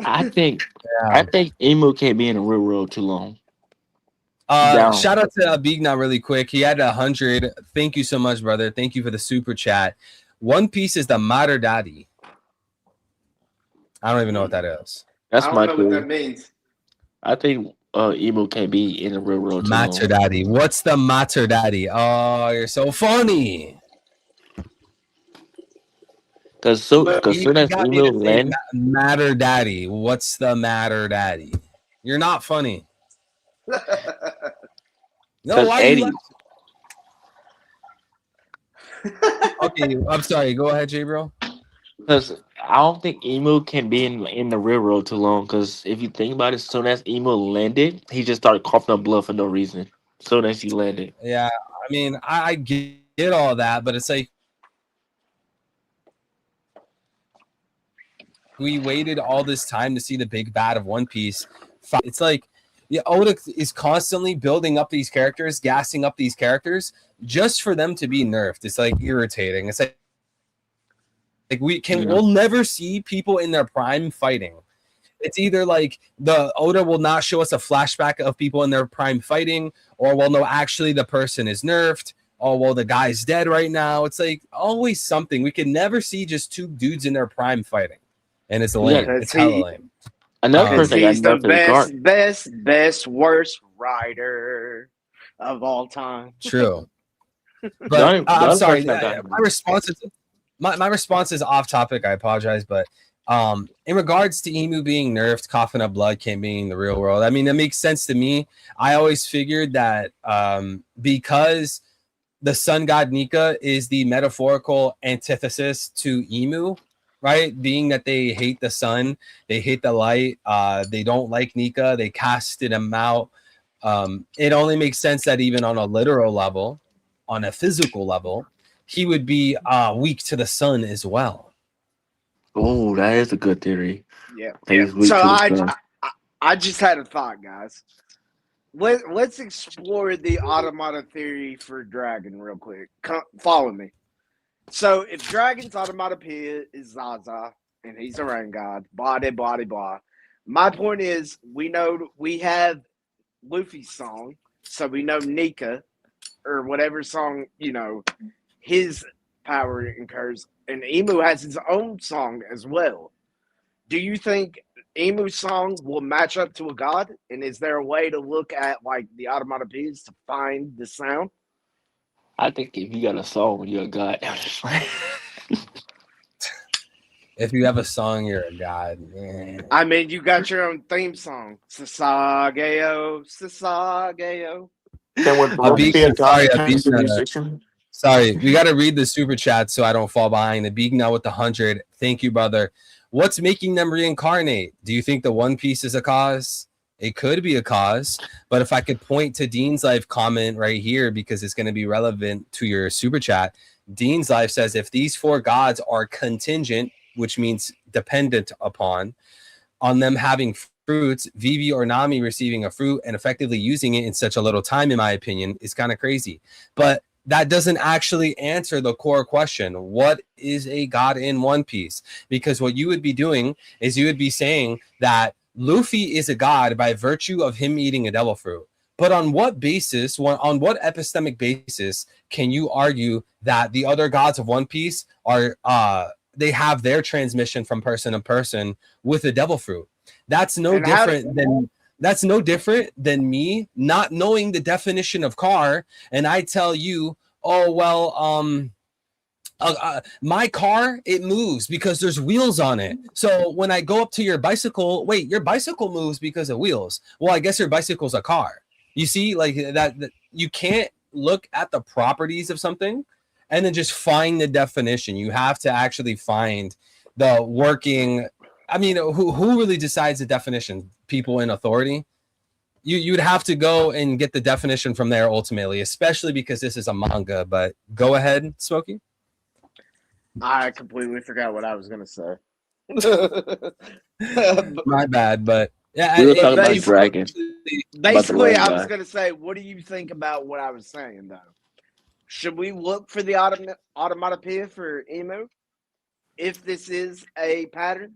I think Yeah. Emo can't be in the real world too long. Down. Shout out to Bigna really quick. He had 100. Thank you so much, brother. Thank you for the super chat. One Piece is the Mater Daddy. I don't even know what that is. That's I don't my know what that theory. means. I think Emo can't be in the real world too long. Mater Daddy. What's the Mater Daddy? Oh, you're so funny. Because But soon You as got me Emo to say land, Matter Daddy. What's the Matter Daddy? You're not funny. No, because why you Eddie, Okay, I'm sorry. Go ahead, J bro. because I don't think Emo can be in the real world too long. Because if you think about it, soon as Emo landed, he just started coughing up blood for no reason. Soon as he landed, Yeah, I mean, I get all that, but it's like we waited all this time to see the big bad of One Piece. It's like yeah, Oda is constantly building up these characters, gassing up these characters just for them to be nerfed. It's like irritating. It's like we'll never see people in their prime fighting. It's either like the Oda will not show us a flashback of people in their prime fighting, or well, no, actually the person is nerfed. Oh well, the guy's dead right now. It's like always something. We can never see just two dudes in their prime fighting, and it's lame. Yeah. It's hella lame. Another Because person I he's the got nerfed is Guard. best, worst, writer of all time. True. The But only, the I'm only sorry. person I got My response is my response is off topic. I apologize, but in regards to Emu being nerfed, coughing up blood can't be in the real world. I mean, it makes sense to me. I always figured that because the sun god Nika is the metaphorical antithesis to Emu, right? Being that they hate the sun, they hate the light, they don't like Nika, they casted him out. It only makes sense that even on a literal level, on a physical level, he would be weak to the sun as well. Oh, that is a good theory. Yeah. He's weak So to the sun. I just had a thought, guys. Let's explore the automata theory for Dragon real quick. Follow me. So if Dragon's automatopoeia is Zaza and he's a rain god, blah blah blah. My point is, we know we have Luffy's song, so we know Nika or whatever song his power incurs, and Emu has his own song as well. Do you think Emu's song will match up to a god? And is there a way to look at like the automatopoeias to find the sound? I think if you got a song, you're a god. If you have a song, you're a god. Man. I mean, you got your own theme song, Sasageo, Sasageo. Then would Abik, be a god sorry, turns to Abik, musician? sorry, we got to read the super chat so I don't fall behind. Abik now with the 100. Thank you, brother. What's making them reincarnate? Do you think the One Piece is a cause? It could be a cause, but if I could point to Dean's Life comment right here because it's going to be relevant to your super chat. Dean's Life says if these four gods are contingent, which means dependent upon, on them having fruits, Vivi or Nami receiving a fruit and effectively using it in such a little time, in my opinion, is kind of crazy. But that doesn't actually answer the core question. What is a god in One Piece? Because what you would be doing is you would be saying that Luffy is a god by virtue of him eating a devil fruit. But on what basis, on what epistemic basis can you argue that the other gods of One Piece are they have their transmission from person to person with a devil fruit? That's no different than me not knowing the definition of car, and I tell you, oh well, my car, it moves because there's wheels on it. So when I go up to your bicycle, wait, your bicycle moves because of wheels. Well, I guess your bicycle's a car. You see, like that you can't look at the properties of something and then just find the definition. You have to actually find the working. I mean, who really decides the definition? People in authority. You'd have to go and get the definition from there ultimately, especially because this is a manga. But go ahead, Smokey. I completely forgot what I was gonna say. My bad, but yeah, We were talking about Dragon. Basically, I was guy. gonna say, what do you think about what I was saying though? Should we look for the automatopoeia for Emu if this is a pattern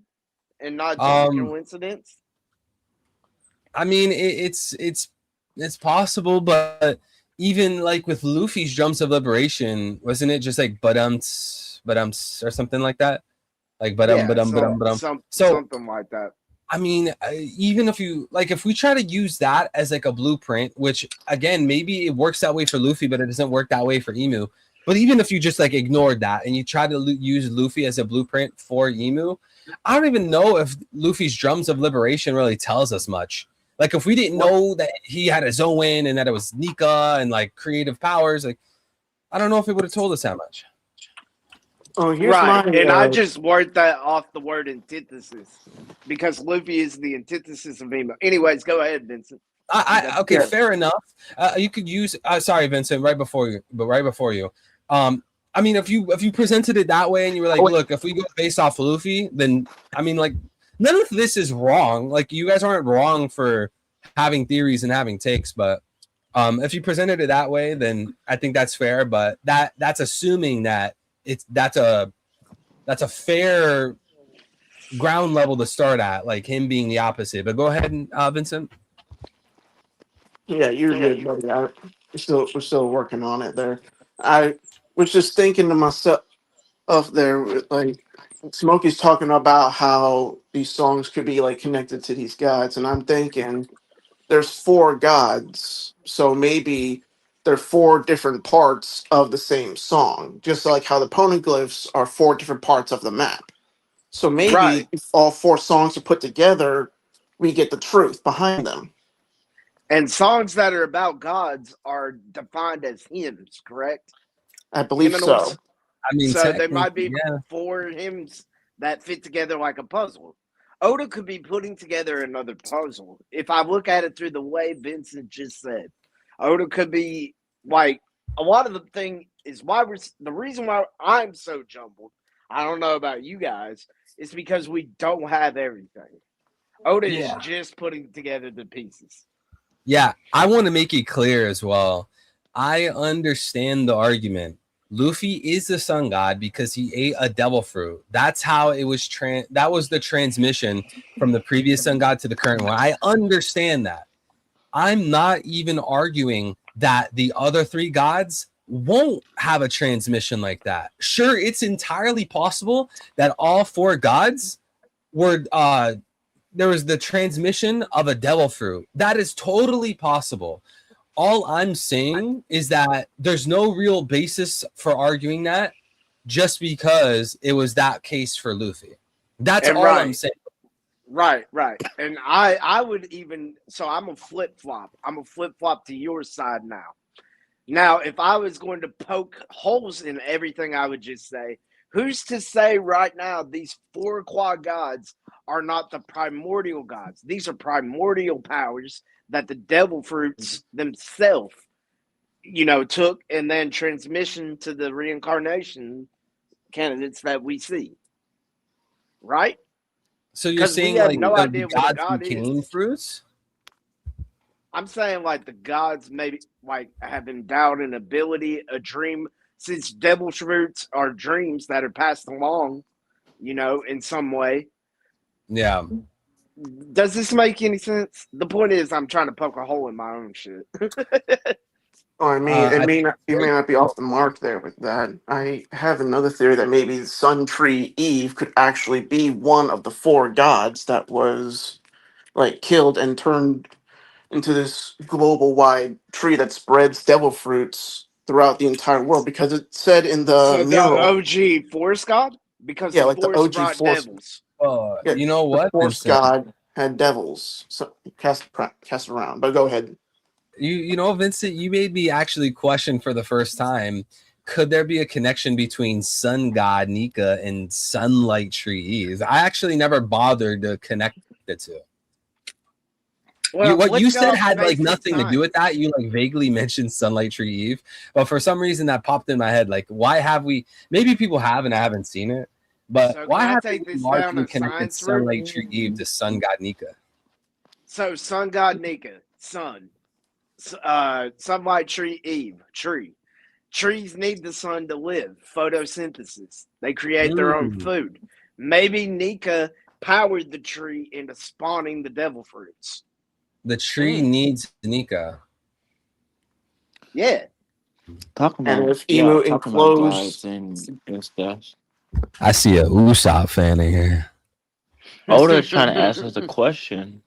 and not just a coincidence? I mean, it's possible, but even like with Luffy's drums of liberation, wasn't it just like but or something like that? Like something like that. I mean, even if we try to use that as like a blueprint, which again, maybe it works that way for Luffy, but it doesn't work that way for Emu. But even if you just like ignored that and you try to use Luffy as a blueprint for Emu, I don't even know if Luffy's drums of liberation really tells us much. Like if we didn't know that he had a Zoan and that it was Nika and like creative powers, like I don't know if it would have told us that much. Oh, here's Right, my, and I just worked that off the word antithesis because Luffy is the antithesis of Emo. Anyways, go ahead, Vincent. Okay, fair enough. You could use. Sorry, Vincent. Right before you. I mean, if you presented it that way and you were like, look, if we go based off Luffy, then I mean, like, none of this is wrong. Like, you guys aren't wrong for having theories and having takes, but if you presented it that way, then I think that's fair. But that's assuming that that's a fair ground level to start at, like him being the opposite. But go ahead, Vincent. Yeah, you're good, buddy. We're still working on it there. I was just thinking to myself there, like Smokey's talking about how these songs could be like connected to these gods, and I'm thinking there's 4 gods, so maybe they're 4 different parts of the same song, just like how the poneglyphs are 4 different parts of the map. So Right. maybe if all 4 songs are put together, we get the truth behind them. And songs that are about gods are defined as hymns, correct? I believe so. I mean, So there might technically, be yeah. 4 hymns that fit together like a puzzle. Oda could be putting together another puzzle. If I look at it through the way Vincent just said, Oda could be like a lot of the thing is why the reason why I'm so jumbled. I don't know about you guys. Is because we don't have everything. Oda is Yeah. just putting together the pieces. Yeah, I want to make it clear as well. I understand the argument. Luffy is the sun god because he ate a devil fruit. That's how it was that was the transmission from the previous sun god to the current one. I understand that. I'm not even arguing that the other 3 gods won't have a transmission like that. Sure, it's entirely possible that all 4 gods were there was the transmission of a devil fruit. That is totally possible. All I'm saying is that there's no real basis for arguing that just because it was that case for Luffy. That's And all I'm saying. Right. And I would even so I'm a flip flop. I'm a flip flop to your side now. Now, if I was going to poke holes in everything I would just say, who's to say right now these 4 quad gods are not the primordial gods? These are primordial powers that the devil fruits themselves, took and then transmission to the reincarnation candidates that we see. Right? So you're 'Cause we saying have like no the idea what a gods god became is. fruits? I'm saying like the gods maybe like have endowed an ability, a dream, since devil fruits are dreams that are passed along, in some way. Yeah. Does this make any sense? The point is, I'm trying to poke a hole in my own shit. Oh, I mean, I you may not be off the mark there with that. I have another theory that maybe Sun Tree Eve could actually be one of the 4 gods that was like killed and turned into this global wide tree that spreads devil fruits throughout the entire world, because it said in the So the mural, OG forest god, because yeah, the like the forest OG brought force, devils. yeah, you know the what, force Vincent? god had devils, so cast around. But go ahead. You know, Vincent, you made me actually question for the first time, could there be a connection between sun god Nika and sunlight tree Eve? I actually never bothered to connect the two. Well, What you let's go said off had like basic nothing to do with science. that. You like vaguely mentioned sunlight tree Eve, but for some reason that popped in my head. Like, why have we? Maybe people have and I haven't seen it, but So can why I have take we this down largely a connected science route? sunlight tree Eve to sun god Nika? So sun god Nika, sun. Sunlight tree Eve, tree. Trees need the sun to live, photosynthesis. They create their own Mm, food. Maybe Nika powered the tree into spawning the devil fruits. the tree needs Nika. Yeah. And if Emu Talking about enclosed, gods and stuff. I see a Usopp fan in here. Oda trying to ask us a question.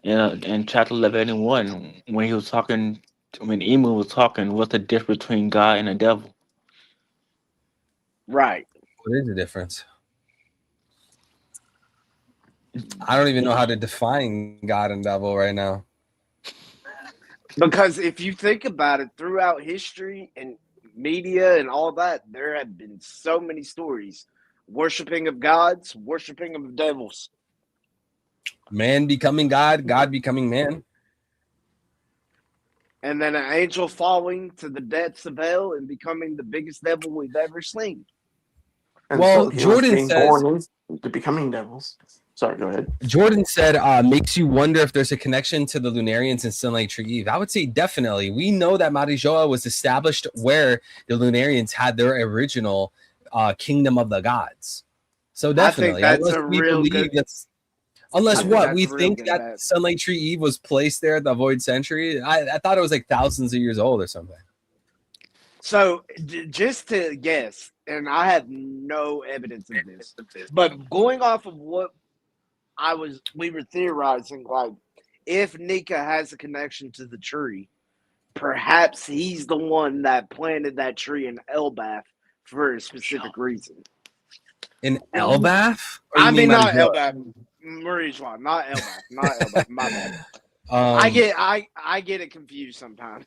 In chapter 11 when he was talking, when Emu was talking, what's the difference between God and the devil? Right. What is the difference? I don't even know how to define God and devil right now. Because if you think about it, throughout history and media and all that, there have been so many stories. Worshipping of gods, worshipping of devils. Man becoming God, God becoming man. And then an angel falling to the depths of hell and becoming the biggest devil we've ever seen. and Well, some humans Jordan being says born into becoming devils. Sorry, go ahead. Jordan said makes you wonder if there's a connection to the Lunarians and Sunlight Tree Eve. I would say definitely. We know that Marijoa was established where the Lunarians had their original kingdom of the gods. So definitely, that's unless a we real believe good. that's I unless think what that's we a real think good that bet. Sunlight Tree Eve was placed there at the Void Century. I thought it was like thousands of years old or something. So just to guess, and I have no evidence of this, but going off of what we were theorizing, like if Nika has a connection to the tree, perhaps he's the one that planted that tree in Elbaf for a specific reason. In Elbaf? Or you I mean, not Manila? Elbaf. Marijuana, not Elbaf. Not Elbaf. My bad. Um, I get it confused sometimes.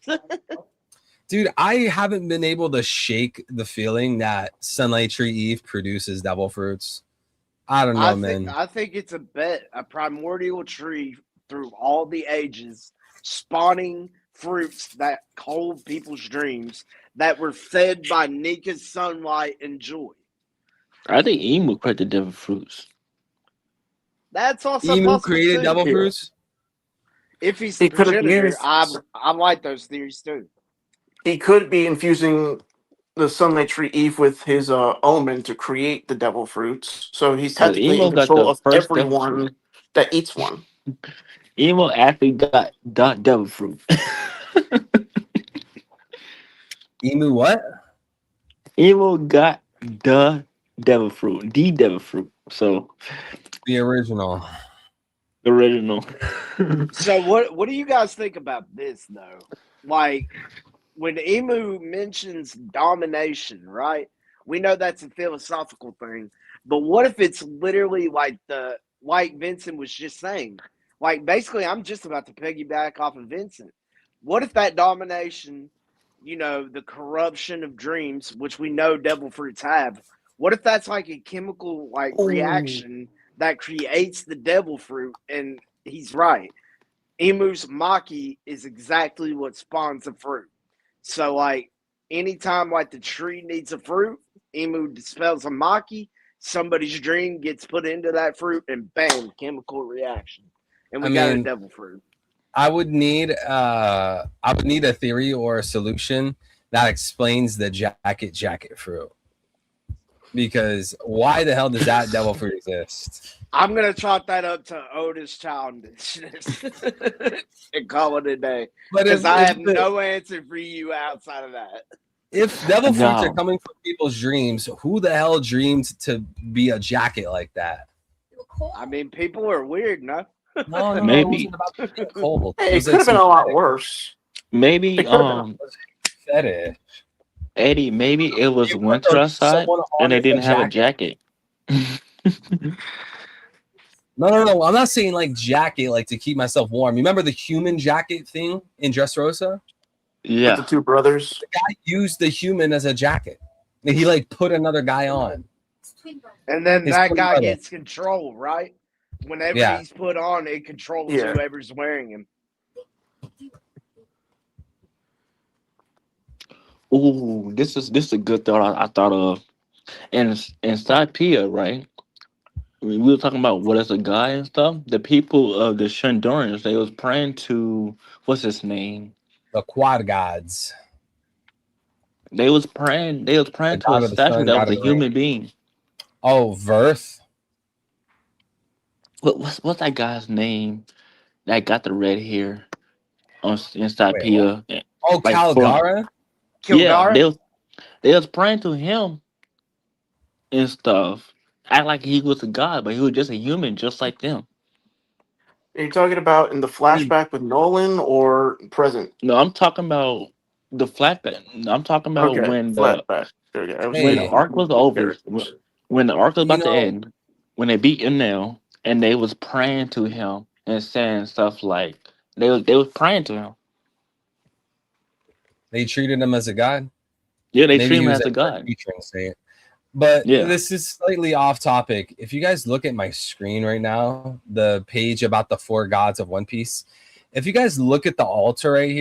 Dude, I haven't been able to shake the feeling that Sunlight Tree Eve produces devil fruits. I don't know, man. I think it's a primordial tree through all the ages, spawning fruits that hold people's dreams that were fed by Nika's sunlight and joy. I think Emu created the devil fruits. That's also Emu possible created too. devil Yeah. fruits? If he's He the could have progenitor, used. I like those theories too. He could be infusing the Sunlight Tree Eve with his omen to create the devil fruits. So he's Because technically in Emo got control the of first devil fruit. everyone that eats one. Emo actually got the devil fruit. Emu what? Emo got the devil fruit. The devil fruit. So The original. the original. So what do you guys think about this though? Like when Emu mentions domination, right? We know that's a philosophical thing, but what if it's literally like Vincent was just saying? Like basically, I'm just about to piggyback off of Vincent. What if that domination, the corruption of dreams, which we know devil fruits have, what if that's like a chemical Ooh. reaction that creates the devil fruit? And he's right. Emu's maki is exactly what spawns the fruit. So anytime the tree needs a fruit, Emu dispels a maki, somebody's dream gets put into that fruit, and bang, chemical reaction. And we got a devil fruit. I would need a theory or a solution that explains the jacket fruit. Because why the hell does that devil fruit exist? I'm gonna chalk that up to Otis childishness and call it a day. But Because I have no answer for you outside of that. If devil fruits are No. coming from people's dreams, who the hell dreamed to be a jacket like that? I mean, people are weird, no? No, Maybe. it wasn't about being cold. Hey, it was could have been some a lot worse. Maybe It could've been- fetish. Eddie, maybe it was It winter was outside someone and they on didn't have a jacket. jacket. No. I'm not saying like jacket, like to keep myself warm. You remember the human jacket thing in Dressrosa? With Yeah. the two brothers. The guy used the human as a jacket. And he like put another guy on. And then His that twin guy brother. gets control, right? Whenever Yeah. he's put on, it controls Yeah. whoever's wearing him. Ooh, this is a good thought I thought of. And inside Pia, right? We were talking about what is a guy and stuff. The people of the Shundorans, they was praying to what's his name? The quad gods. They was praying The to god a of the statue sun, that god was of a the rain. human being. Oh, Verth. What's that guy's name that got the red hair on inside Wait, Pia? Oh, Like Calgara? yeah, Kildara? they was praying to him and stuff. Act like he was a god, but he was just a human, just like them. Are you talking about in the flashback with Nolan or present? No, I'm talking about the flatback. I'm talking about Okay, flashback. Okay, I was when the Hey, arc was over, characters. when the arc was you about to know, end, when they beat him now, and they was praying to him and saying stuff like they was praying to him. they treated him as a god. Yeah, they Maybe treat he him was as a a god. teacher and say it. But Yeah. this is slightly off topic. If you guys look at my screen right now, the page about the 4 gods of One Piece, if you guys look at the altar right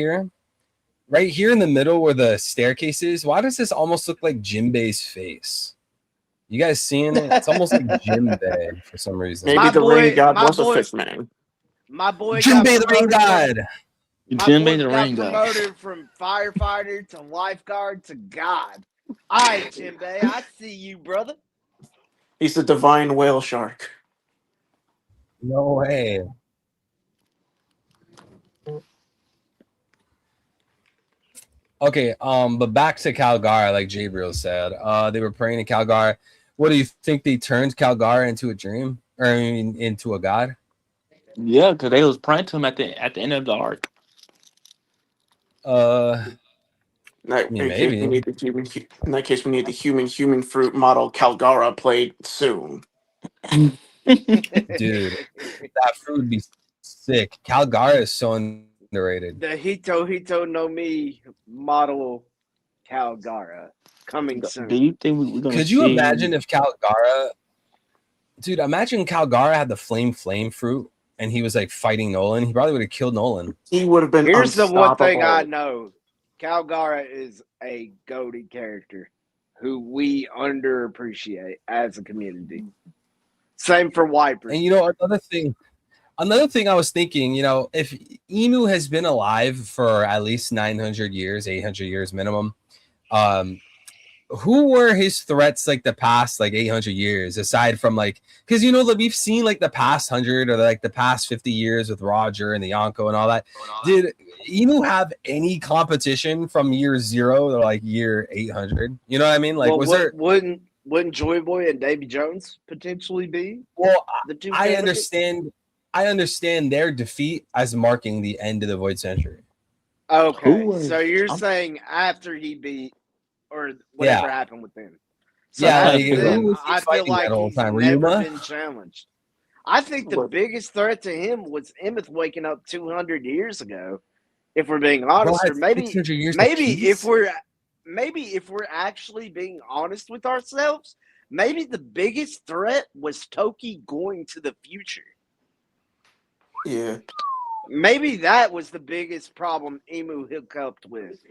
here in the middle where the staircase is, why does this almost look like Jinbei's face? You guys seeing it? It's almost like Jinbei for some reason. Maybe My the boy- rain god my was a boy- fish man. My boy Jinbei the rain promoted from- god. My Jinbei boy the got rain god. promoted from firefighter to lifeguard to God. All right, Jinbei, I see you, brother. He's the divine whale shark. No way. Okay, but back to Calgar, like Jabriel said. They were praying to Calgar. What do you think they turned Calgar into a dream? Or I mean, into a god? Yeah, because they was praying to him at the end of the arc. In that I mean, case, we maybe. need the human. In that case, we need the human fruit model Calgara played soon. Dude, that fruit would be sick. Calgara is so underrated. The Hito no Mi model Calgara coming Do soon. you think we're gonna Could you see? imagine if Calgara, dude? Imagine Calgara had the flame fruit, and he was like fighting Nolan. He probably would have killed Nolan. He would have been Here's the one thing I unstoppable. know: Calgara is a goated character who we underappreciate as a community. Same for Wipers. And you know another thing I was thinking, you know, if Emu has been alive for at least 900 years, 800 years minimum, who were his threats like the past like 800 years aside from like, because you know that we've seen like the past 100 or like the past 50 years with Roger and the Yonko and all that. Did Emu have any competition from year 0 to like year 800? You know what I mean? Like, well, was there? wouldn't Joy Boy and Davy Jones potentially be Well, the two? I candidates? understand their defeat as marking the end of the Void Century. Okay, Who was- so you're I'm- saying after he beat or whatever happened with them. So Yeah, after like, who them, was he I feel fighting like that whole he's time? never Ryuma? been challenged. I think the What? biggest threat to him was Emmett waking up 200 years ago. If we're being Bro, honest, or that's maybe 600 years maybe apiece? if we're actually being honest with ourselves, maybe the biggest threat was Toki going to the future. Yeah. Maybe that was the biggest problem Emu hooked with.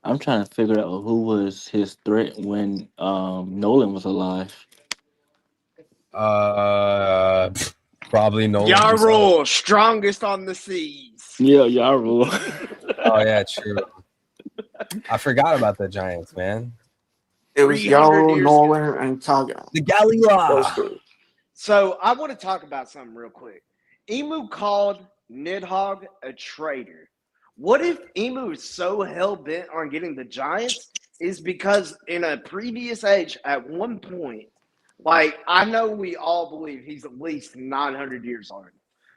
I'm trying to figure out who was his threat when Nolan was alive. Probably Nolan himself. Yarrow, strongest on the seas. Yeah, Yaro. Oh yeah, true. I forgot about the Giants, man. It was 300 Yaro, years Nolan, and Kaga. The Those Galila. three. So I want to talk about something real quick. Emu called Nidhogg a traitor. What if Emu is so hell bent on getting the Giants is because in a previous age, at one point, like I know we all believe he's at least 900 years old,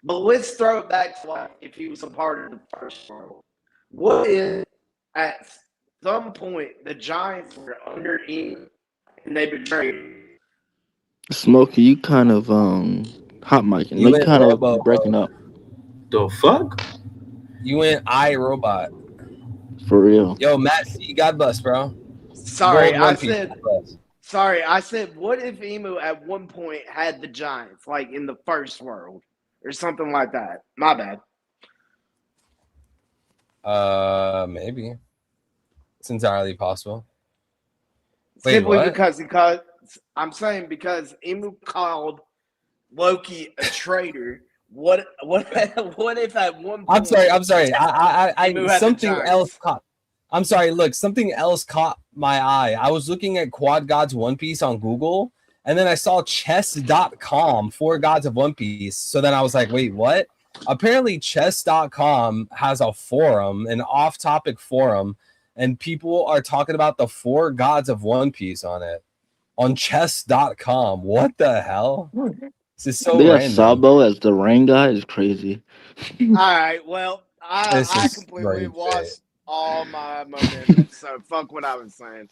but let's throw it back to like if he was a part of the first world. What if at some point the Giants were under Emu and they betrayed him? Smokey, you kind of hot mic, and You you went kind of Robo, breaking up The fuck? You went iRobot. for real. Yo, Matt C, God bless, bro. Sorry, Gold I One Piece, said God bless. Sorry, I said, what if Emu at one point had the Giants, like in the first world or something like that? My bad. Maybe. It's entirely possible. Wait, Simply what? because I'm saying because Emu called Loki a traitor. What if at one point I'm sorry. Emu had the Something Giants? else caught. I'm sorry. Look, something else caught my eye. I was looking at Quad Gods One Piece on Google, and then I saw chess.com, Four Gods of One Piece. So then I was like, wait, what? Apparently, chess.com has a forum, an off-topic forum, and people are talking about the Four Gods of One Piece on it on chess.com. What the hell? This is so They got random. Sabo as the rain guy. Is crazy. All right, well, This I is completely very lost all my momentum, so fuck what I was saying.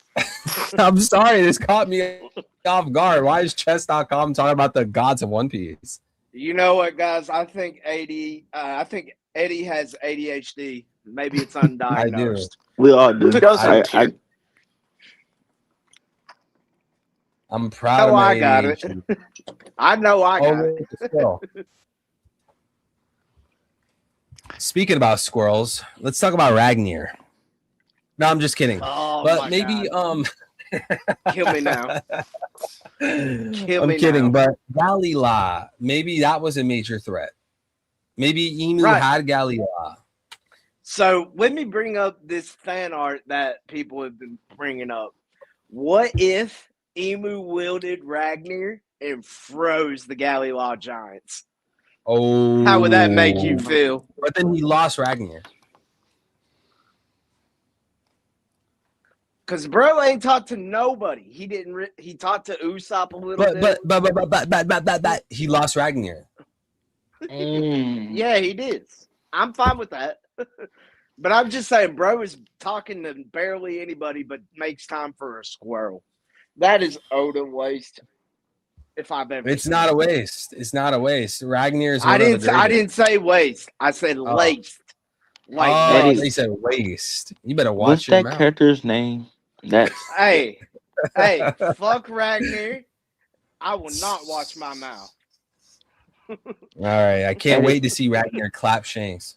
I'm sorry, this caught me off guard. Why is chess.com talking about the gods of One Piece? You know what, guys? I think Eddie has ADHD. Maybe it's undiagnosed. We all do. Doesn't I'm proud of Oh, my I got it. ADHD. I know I got it. wait, still. Speaking about squirrels, let's talk about Ragnir. No, I'm just kidding. Oh, But my maybe God. Kill me now. I'm me kidding, now. but Galila, maybe that was a major threat. Maybe Emu Right. had Galila. So let me bring up this fan art that people have been bringing up. What if Emu wielded Ragnar and froze the Gallilaw Giants? Oh, How would that make you feel? But then he lost Ragnir. Cause bro ain't talked to nobody. He didn't. He talked to Usopp a little bit. But he lost Ragnar. Yeah, he did. I'm fine with that. But I'm just saying, bro is talking to barely anybody, but makes time for a squirrel. That is Oda waste. If I've ever. It's seen not it. a waste. It's not a waste. Ragnar is I one of the didn't. I greatest. didn't say waste. I said laced. Like Oh, Eddie, they said waste. You better what's watch your that mouth. character's name? That's hey, fuck Ragnar. I will not watch my mouth. All right, I can't Eddie. wait to see Ragnar clap Shanks.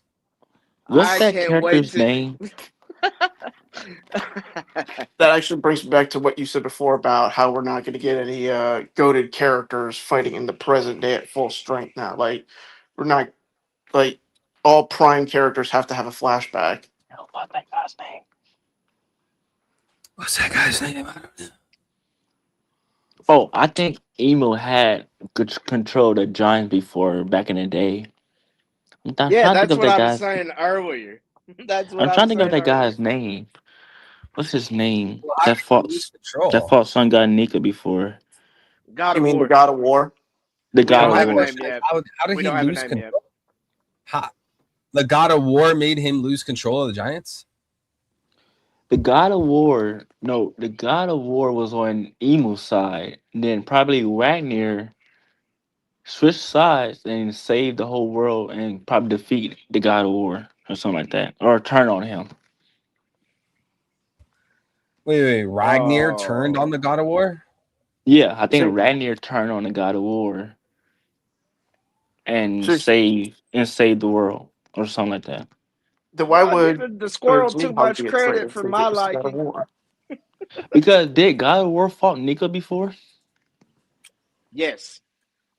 What's I that can't wait character's to. name? That actually brings me back to what you said before about how we're not going to get any goated characters fighting in the present day at full strength now. Like, we're not, like, all prime characters have to have a flashback. What's that guy's name? What's that guy's name? Oh, I think Emo had good control of the Giants before back in the day. I'm Yeah, trying to think that's of what that I was guy's. saying earlier. That's what I'm I trying was to think of saying that earlier. guy's name. What's his name? Well, how That did he fought lose control? Sun God Nika before God You of mean the War. God of War? the We God don't of My have a War. name question is, yet. how did We he don't have a lose name yet. control? How, the God of War made him lose control of the Giants? The God of War. No, the God of War was on Emu's side. Then probably Ragnar switch sides and save the whole world and probably defeat the God of War or something like that, or turn on him. Wait, Ragnar turned on the God of War? Yeah, I think So, Ragnar turned on the God of War and so save the world or something like that. then why Y'all would giving the squirrel too Hug much be credit afraid for since my it was the God of liking. War? Because did God of War fought Nika before? Yes,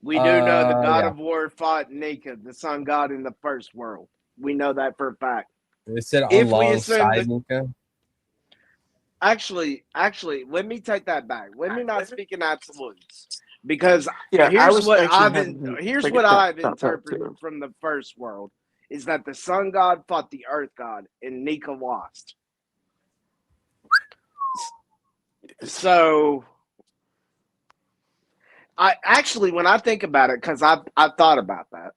we do know the God Yeah. of War fought Nika, the sun god in the first world. We know that for a fact. It said If we assume alongside that, Nika. actually, let me take that back. Let me not speak in absolutes, because Yeah, I was actually here's take a what step I've about that interpreted too. from the first world is that the sun god fought the earth god and Nika lost. So I actually, when I think about it, because I've thought about that,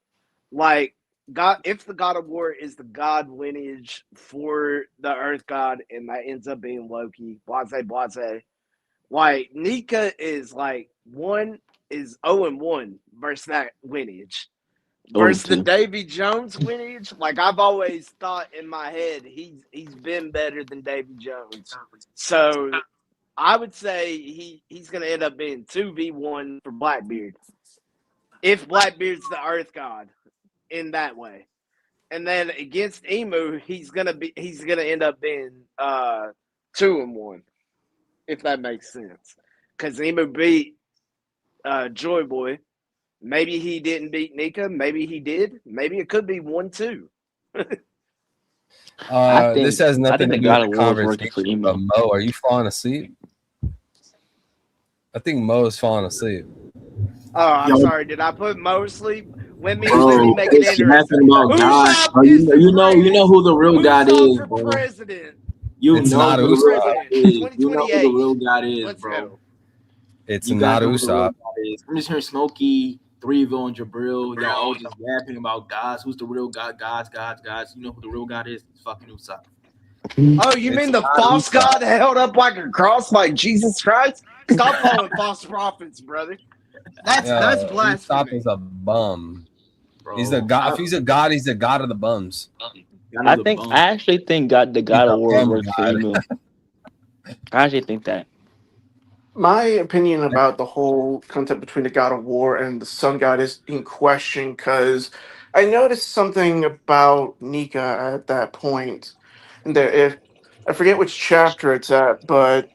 like God, if the God of War is the God lineage for the Earth God, and that ends up being Loki, blase. Like Nika is like 0-1 versus that lineage. Oh, Versus the two. Davy Jones lineage, like I've always thought in my head, he's been better than Davy Jones. So I would say he's going to end up being 2v1 for Blackbeard. If Blackbeard's the Earth God in that way. And then against Emu, he's gonna end up being 2-1, if that makes sense. Because Emu beat Joy Boy. Maybe he didn't beat Nika. Maybe he did. Maybe it could be 1-2. This has I nothing think to the do with God the of War is working for conversation, but Emo. Mo, are you falling asleep? I think Mo is falling asleep. Oh, I'm Yo, sorry. Did I put Mo asleep? Let me bro, make it it's interesting. yapping about God. Usopp Bro, is the you know greatest. who the real God Usopp is, for bro. president. You It's know not Usopp who for the real Usopp. God president. is. You know who the 2028. real God is, Let's bro. go. It's You guys not know who the real Usopp. God is. I'm just hearing Smokey, Threeville, and Jabril. Y'all all just yapping about gods. Who's the real God? Gods. You know who the real God is? It's fucking Usopp. Oh, you It's mean the not false Usopp. god held up like a cross like Jesus Christ? Stop following false prophets, brother. That's Usopp blasphemy. is a bum. He's the Bro, god. If he's a god, he's the god of the bums. I know the bone. I actually think the He's God of a War bum works for god. Emu. I actually think that. My opinion about the whole concept between the God of War and the Sun God is in question because I noticed something about Nika at that point. And that if I forget which chapter it's at, but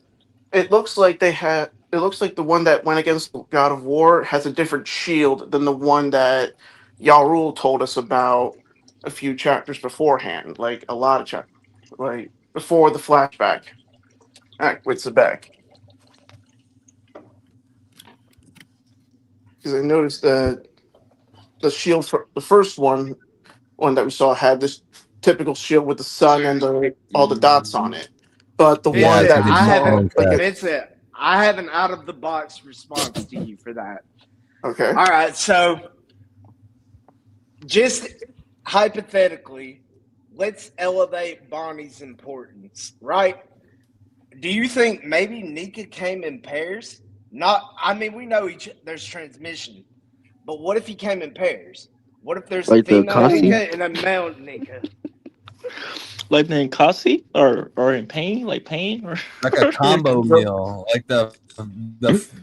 it looks like they had. It looks like the one that went against the God of War has a different shield than the one that Yarul told us about a few chapters beforehand, like a lot of chapters, like before the flashback. With Sebek. Because I noticed that the shield for the first one that we saw had this typical shield with the sun and all the dots on Mm, it. But the Yeah, one Vincent, that they we did I saw, haven't. like, Vincent, I have an out of the box response to you for that. okay, All right, so just hypothetically, let's elevate Bonnie's importance, right? Do you think maybe Nika came in pairs? Not, I mean, we know there's transmission, but what if he came in pairs? What if there's a Like the female Kasi? Nika and a male Nika? Like the in Kasi? Or in pain? Like pain? Or like a combo meal, like the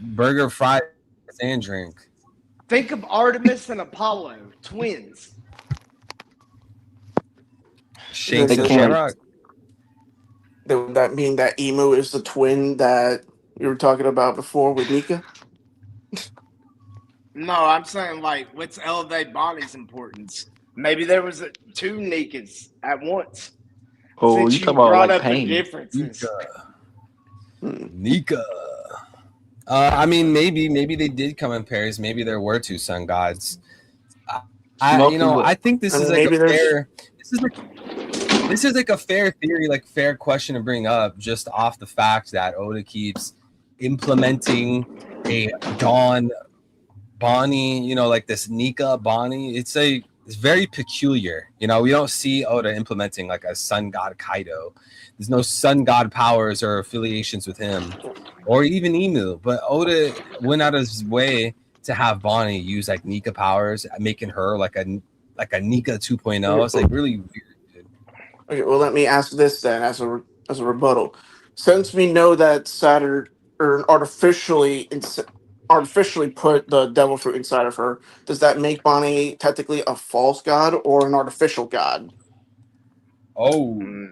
burger, fries, and drink. Think of Artemis and Apollo, twins. Shanks they and can't. Shamrock. would that mean that Emu is the twin that you were talking about before with Nika? No, I'm saying like let's elevate Bonnie's importance. Maybe there was two Nikas at once. Oh, Since you talk you about brought like up the pain. differences. Nika. I mean, maybe they did come in pairs. Maybe there were two sun gods. I think this I is mean, like maybe a there's- fair. This is like a fair theory, like fair question to bring up, just off the fact that Oda keeps implementing a Dawn Bonnie, like this Nika Bonnie. It's very peculiar. We don't see Oda implementing like a sun god Kaido. There's no sun god powers or affiliations with him, or even Emu. But Oda went out of his way to have Bonnie use like Nika powers, making her like a Nika 2.0. It's like really weird. Dude. Okay, well, let me ask this then as a rebuttal. Since we know that Saturn artificially put the devil fruit inside of her, does that make Bonnie technically a false god or an artificial god? Oh, Mm.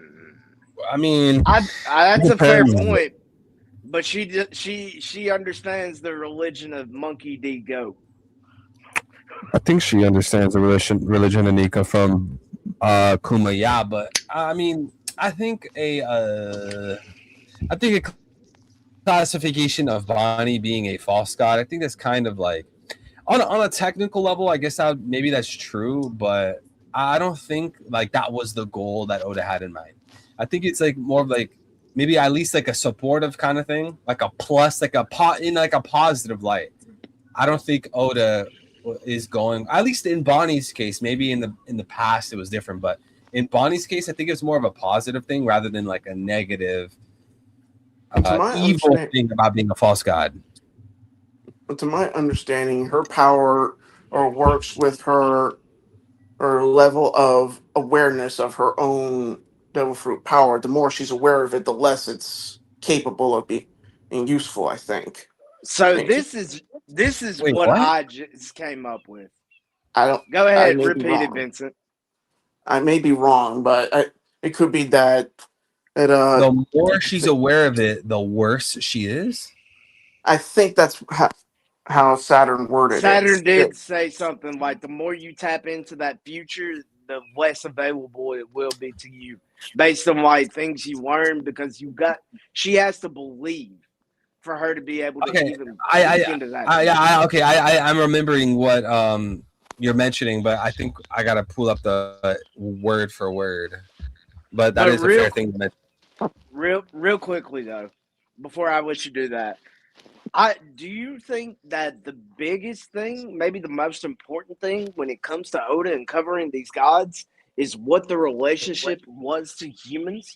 I mean, That's a fair depends. point, but she understands the religion of Monkey D. Goat. I think she understands the religion of Nika from Kuma. Yeah, but I mean, I think a classification of Bonnie being a false god. I think that's kind of like on a technical level. I guess maybe that's true, but I don't think like that was the goal that Oda had in mind. I think it's like more of like maybe at least like a supportive kind of thing, like a plus, like in like a positive light. I don't think Oda is going, at least in Bonnie's case. Maybe in the past it was different, but in Bonnie's case, I think it's more of a positive thing rather than like a negative evil thing about being a false god. To my understanding, her power or works with her level of awareness of her own devil fruit power. The more she's aware of it, the less it's capable of being useful, I think. So this is Wait, what what? I just came up with. I don't. Go I ahead, may be repeat it, wrong. Vincent. I may be wrong, but it could be that The more she's aware of it, the worse she is. I think that's how Saturn worded it. Saturn did say something like the more you tap into that future, the less available it will be to you based on like things you learn, because she has to believe for her to be able to even look into that. I'm remembering what you're mentioning, but I think I gotta pull up the word for word. But that is a fair thing to mention. Real quickly though, before I let you do that, do you think that the biggest thing, maybe the most important thing when it comes to Oda and covering these gods, is what the relationship was to humans?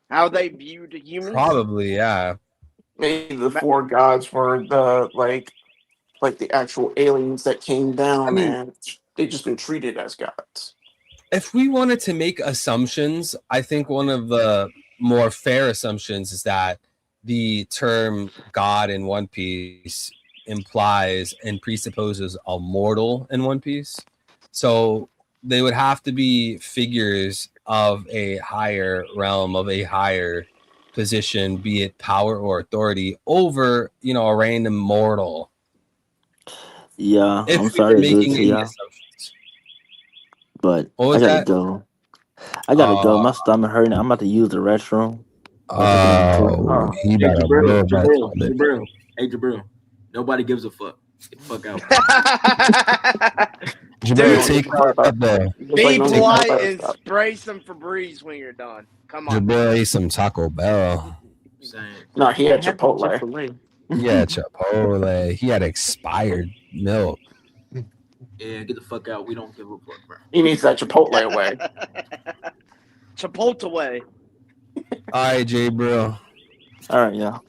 How they viewed humans? Probably, yeah. Maybe the four gods were the like the actual aliens that came down, and they just been treated as gods. If we wanted to make assumptions, I think one of the more fair assumptions is that the term God in One Piece implies and presupposes a mortal in One Piece. So they would have to be figures of a higher realm, of a higher position, be it power or authority, over a random mortal. Yeah, If I'm sorry to do it to y'all, but I gotta go. I gotta go. My stomach hurting. I'm about to use the restroom. He Hey, got a real bad Jabril. Hey, Jabril. Nobody gives a fuck. Get the fuck out. Jabril, Dude, take the be no polite need to and spray some Febreze when you're done. Come on. Jabril ate some Taco Bell. Saying. No, he had I had Chipotle. Chick-fil-A. Yeah, Chipotle. He had expired milk. Yeah, get the fuck out. We don't give a fuck, bro. He needs that Chipotle away. Chipotle way. All right, J bro. All right, yeah.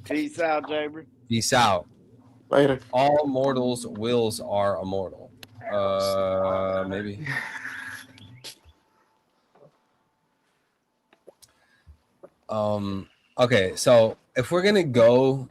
Peace out, Jaber. Peace out. Later. All mortals' wills are immortal. Maybe. Okay, so if we're gonna go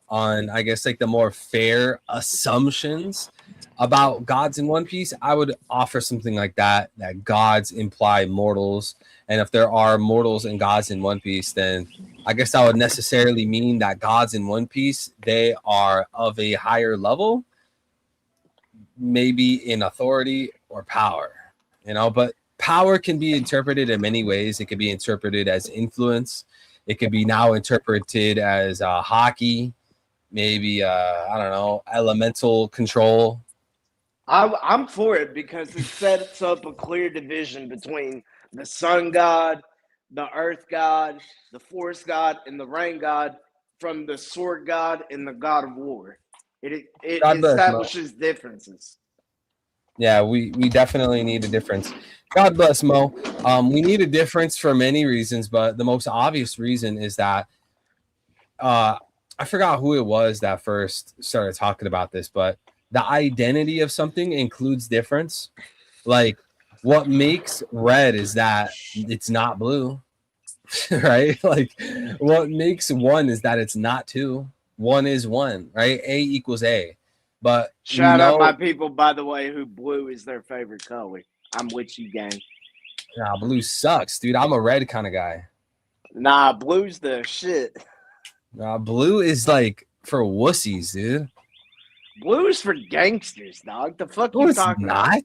on, I guess, like the more fair assumptions about gods in One Piece, I would offer something like that gods imply mortals, and if there are mortals and gods in One Piece, then I guess that would necessarily mean that gods in One Piece, they are of a higher level, maybe in authority or power, but power can be interpreted in many ways. It could be interpreted as influence. It could be now interpreted as hockey, maybe I don't know, elemental control. I'm for it because it sets up a clear division between the sun god, the earth god, the forest god, and the rain god from the sword god and the god of war. It God bless, Mo. establishes differences. Yeah, we definitely need a difference. God bless, Mo. We need a difference for many reasons, but the most obvious reason is that I forgot who it was that first started talking about this, but the identity of something includes difference. Like what makes red is that it's not blue, right? Like what makes one is that it's not two. One is one, right? A equals A. But Shout out my people, by the way, who blue is their favorite color. I'm with you, gang. Nah, blue sucks, dude. I'm a red kind of guy. Nah, blue's the shit. Nah, blue is like for wussies, dude. Blue is for gangsters, dog. The fuck No, you it's talking not, about?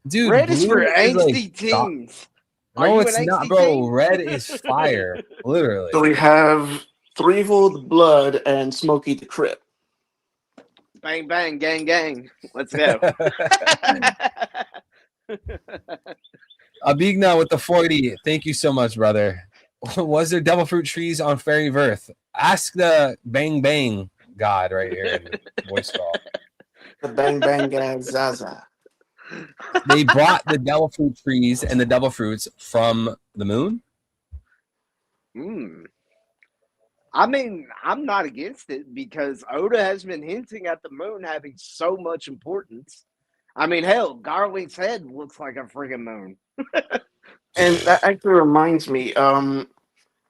dude. Red is for angsty like, teens. No, it's not, bro. Red is fire, literally. So we have Threevil the Blood and Smokey the Crip. Bang, bang, gang, gang. Let's go. Abigna with the 40. Thank you so much, brother. Was there devil fruit trees on Fairy Verth? Ask the Bang Bang God right here in the voice call. The Bang Bang Gang Zaza. They brought the devil fruit trees and the devil fruits from the moon? I mean, I'm not against it because Oda has been hinting at the moon having so much importance. I mean, hell, Garlink's head looks like a friggin' moon. And that actually reminds me,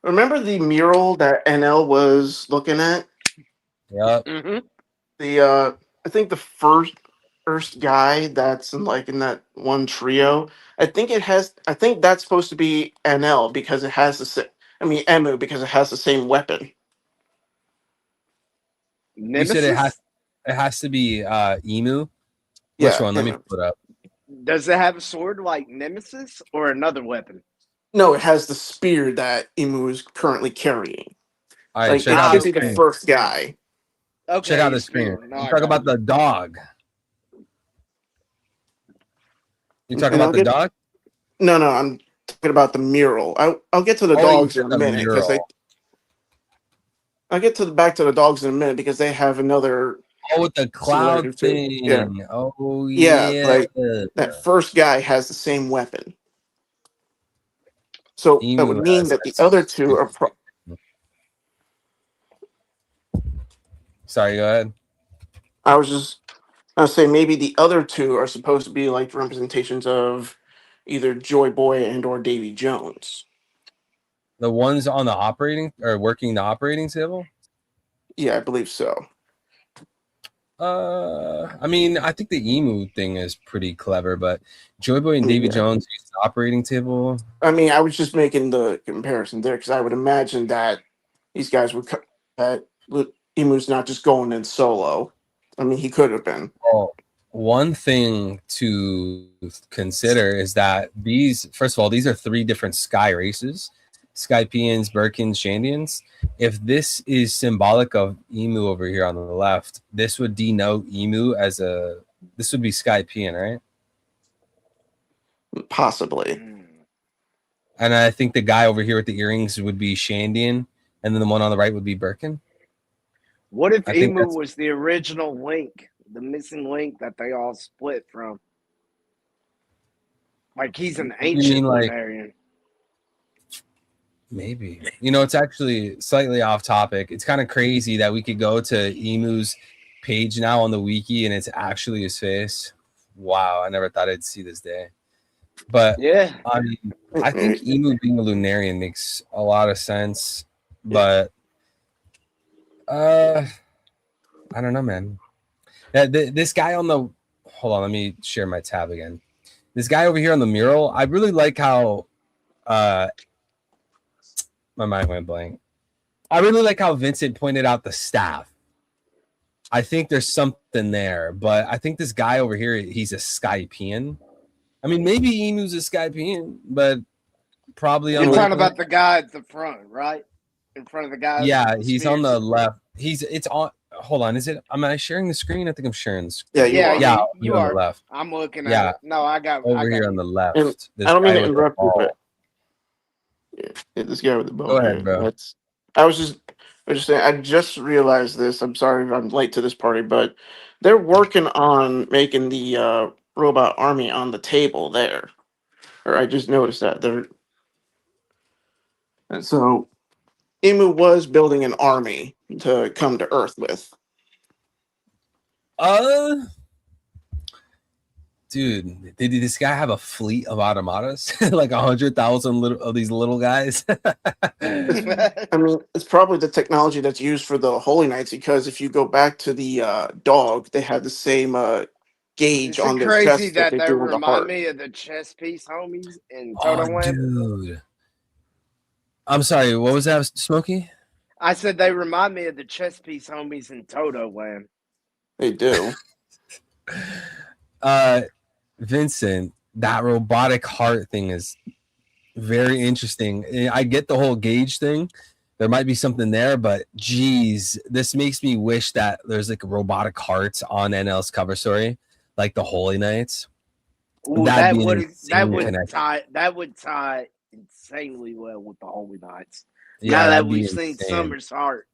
remember the mural that NL was looking at? Yep. The I think the first guy that's in that one trio. I think that's supposed to be NL because it has Emu because it has the same weapon. Nemesis? You said it has to be Emu. Yeah, Which one? Let me pull it up. Does it have a sword like Nemesis or another weapon? No, it has the spear that Emu is currently carrying. All right, check out the first guy. Okay, check out the screen. No, you talk about the dog. You talking about the dog? No, I'm talking about the mural. I'll get to the dogs in a minute because I'll get back to the dogs in a minute because they have another. Oh, with the cloud thing. Yeah. Oh, yeah. Like that first guy has the same weapon. So that would mean that the other two are. Sorry, go ahead. I was say maybe the other two are supposed to be like representations of either Joy Boy and or Davy Jones. The ones on the working the operating table? Yeah, I believe so. I mean, I think the Emu thing is pretty clever, but Joy Boy and Davy Jones use the operating table. I mean, I was just making the comparison there because I would imagine that these guys would that Emu's not just going in solo. I mean, he could have been. Well, one thing to consider is that first of all, these are three different sky races. Skypians, Birkins, Shandians. If this is symbolic of Emu over here on the left, this would denote Emu as a This would be Skypian, right? Possibly. And I think the guy over here with the earrings would be Shandian, and then the one on the right would be Birkin. What if I think Emu that's- was the original link, the missing link that they all split from? Like he's an You ancient mean like- Lunarian. Maybe. You know, it's actually slightly off topic. It's kind of crazy that we could go to Emu's page now on the wiki and it's actually his face. Wow, I never thought I'd see this day. But Yeah. I mean, I think Emu being a Lunarian makes a lot of sense. But I don't know, man. This guy on the hold on, let me share my tab again. This guy over here on the mural, I really like how my mind went blank. I really like how Vincent pointed out the staff. I think there's something there, but I think this guy over here, he's a Skypian. I mean, maybe Emu's a Skypian, but probably You're unlikely. talking about the guy at the front, right? In front of the guy. Yeah, with he's on the spears. left. It's on. Hold on, is it? Am I sharing the screen? I think I'm sharing the screen. Yeah, you Yeah, are. Yeah, you on are. the left. I'm looking at Yeah. it. No, I got Over here got on the left. And This I don't mean guy to with the interrupt you, ball. but yeah, this guy with the bow. Go ahead, here, bro. That's. I was just saying. I just realized this. I'm sorry if I'm late to this party, but they're working on making the robot army on the table there. Or I just noticed that they're. And so, Emu was building an army to come to Earth with. Dude, did this guy have a fleet of automatas? Like 100,000 little of these little guys? I mean, it's probably the technology that's used for the Holy Knights because if you go back to the dog, they have the same gauge Is on it their crazy chest that that they do on the remind heart. me of the chess piece homies in Oh, Toto Land? dude. I'm sorry, what was that, Smokey? I said they remind me of the chess piece homies in Toto Land. They do. Vincent, that robotic heart thing is very interesting. I get the whole gauge thing. There might be something there, but geez, this makes me wish that there's like robotic hearts on NL's cover story, like the Holy Knights. Ooh, That'd that be an would insane connection. that would tie insanely well with the Holy Knights. Yeah, now that that'd be we've seen insane. Summer's heart,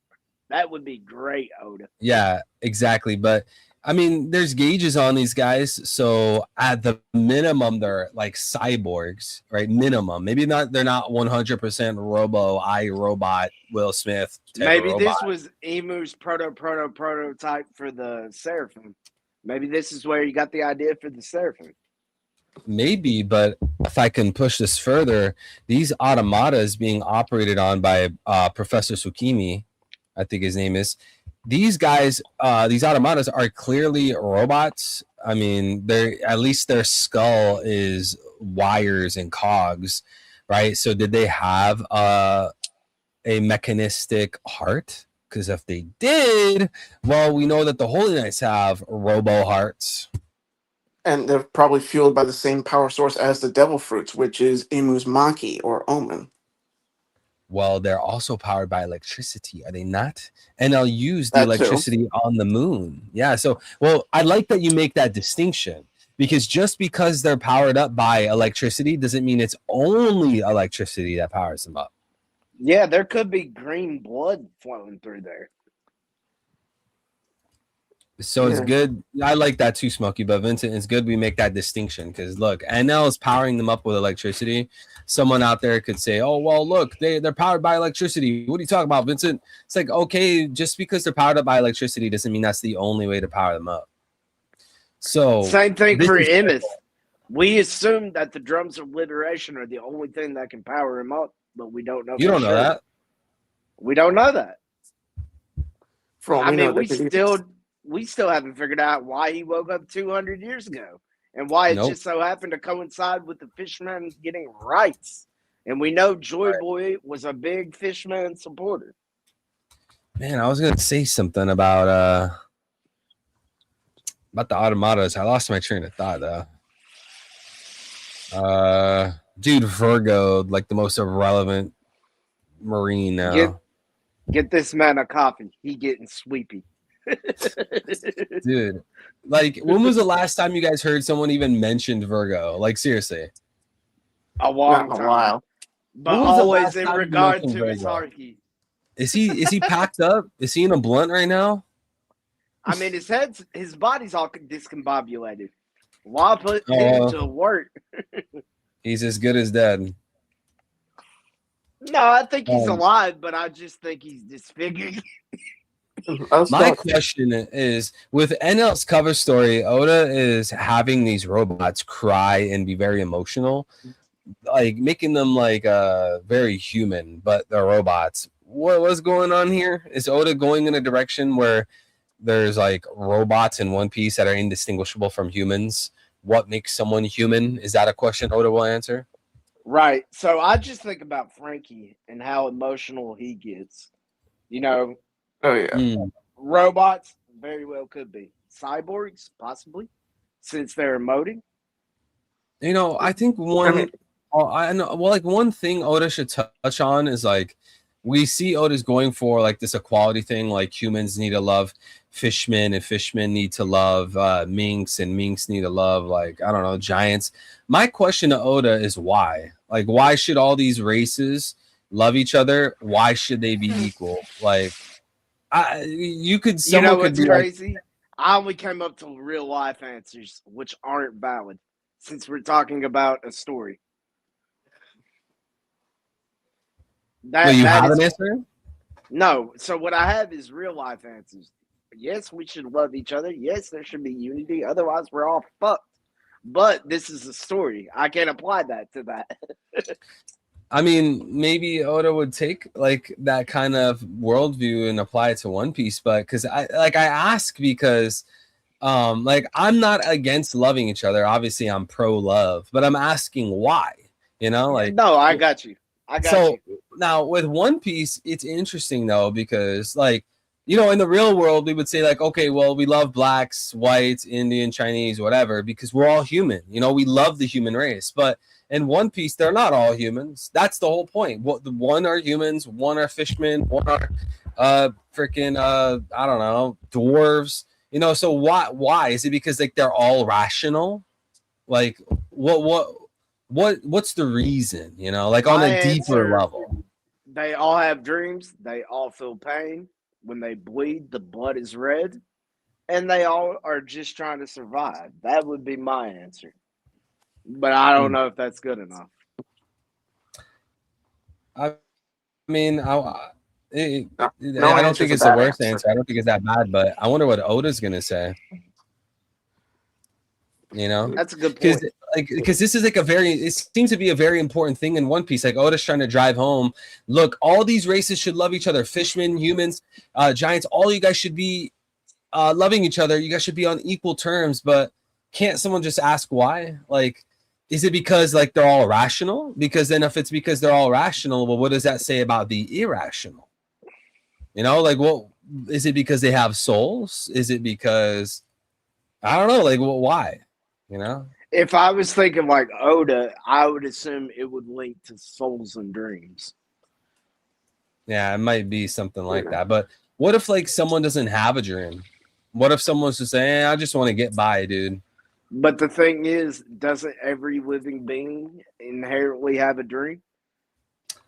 that would be great, Oda. Yeah, exactly. But I mean, there's gauges on these guys, so at the minimum, they're like cyborgs, right? Minimum. Maybe not. They're not 100% Robo, iRobot, Will Smith. type of Maybe robot. this was Emu's prototype for the Seraphim. Maybe this is where you got the idea for the Seraphim. Maybe, but if I can push this further, these automatas being operated on by Professor Tsukimi, I think his name is. These guys, these automatas are clearly robots. I mean, they're at least their skull is wires and cogs, right? So did they have a mechanistic heart? Because if they did, well, we know that the Holy Knights have robo hearts. And they're probably fueled by the same power source as the Devil Fruits, which is Emu's Maki or Omen. Well, they're also powered by electricity, are they not? And they'll use the That too. electricity on the moon. Yeah. So, well, I like that you make that distinction because just because they're powered up by electricity doesn't mean it's only electricity that powers them up. Yeah, there could be green blood flowing through there. So it's Yeah. good. I like that too, Smokey. But Vincent, it's good we make that distinction because look, NL is powering them up with electricity. Someone out there could say, "Oh, well, look, they're powered by electricity." What are you talking about, Vincent? It's like, okay, just because they're powered up by electricity doesn't mean that's the only way to power them up. So Same thing this for is- Emeth. We assume that the drums of liberation are the only thing that can power him up, but we don't know. You for don't know sure. that. We don't know that. For all I we know, mean, they could be- we still haven't figured out why he woke up 200 years ago and why it Nope. just so happened to coincide with the Fishman getting rights. And we know Joy Boy was a big Fishman supporter. Man, I was gonna say something about the automatas. I lost my train of thought though. Dude, Virgo, like the most irrelevant marine now. Get this man a coffee. He getting sweepy. Dude, Like, when was the last time you guys heard someone even mentioned Virgo? Like, seriously. A Not long in a time. while. But When was the always last in time you regard mentioned to his Virgo? hierarchy. Is he packed up? Is he in a blunt right now? I mean, his body's all discombobulated. Why put him Oh, to work? he's as good as dead. No, I think he's Um, alive, but I just think he's disfigured. My question is, with NL's cover story, Oda is having these robots cry and be very emotional, like making them like very human, but they're robots. What's going on here? Is Oda going in a direction where there's like robots in One Piece that are indistinguishable from humans? What makes someone human? Is that a question Oda will answer? Right. So I just think about Frankie and how emotional he gets. You know, Oh yeah. Mm. robots very well could be. Cyborgs, possibly, since they're emoting. You know, I think I mean, I know. Well, like one thing Oda should touch on is like we see Oda's going for like this equality thing. Like humans need to love fishmen, and fishmen need to love minks, and minks need to love like I don't know giants. My question to Oda is why? Like, why should all these races love each other? Why should they be equal? Like, You know someone could what's be like, crazy? I only came up to real life answers, which aren't valid, since we're talking about a story. "Well, you That have an is answer." no. So what I have is real life answers. Yes, we should love each other. Yes, there should be unity. Otherwise, we're all fucked. But this is a story. I can't apply that to that. I mean, maybe Oda would take like that kind of worldview and apply it to One Piece, but because I ask because like I'm not against loving each other. Obviously, I'm pro love, but I'm asking why. You know, like No, I got you. I got so you. now with One Piece, it's interesting though because like you know in the real world we would say like okay, well we love blacks, whites, Indian, Chinese, whatever because we're all human. You know, we love the human race, but in One Piece they're not all humans. That's the whole point. What the one are humans, one are fishmen, one are freaking I don't know dwarves. You know, so why is it because like they're all rational? Like what's the reason? You know, like on My a deeper answer, level. they all have dreams. They all feel pain. When they bleed, the blood is red. And they all are just trying to survive. That would be my answer. But I don't know if that's good enough. I mean, no I don't answer think is a it's the bad worst answer. answer. I don't think it's that bad, but I wonder what Oda's gonna say. You know, That's a good because point. because this is like it seems to be a very important thing in One Piece. Like Oda's trying to drive home. Look, all these races should love each other. Fishmen, humans, giants. All you guys should be loving each other. You guys should be on equal terms. But can't someone just ask why? Like, is it because like they're all rational? Because then if it's because they're all rational, well, what does that say about the irrational? You know, like, well, is it because they have souls? Is it because I don't know? Like, well, why? You know? If I was thinking like Oda, I would assume it would link to souls and dreams. Yeah, it might be something like that. But what if like someone doesn't have a dream? What if someone's just saying, I just want to get by, dude? But the thing is, doesn't every living being inherently have a dream?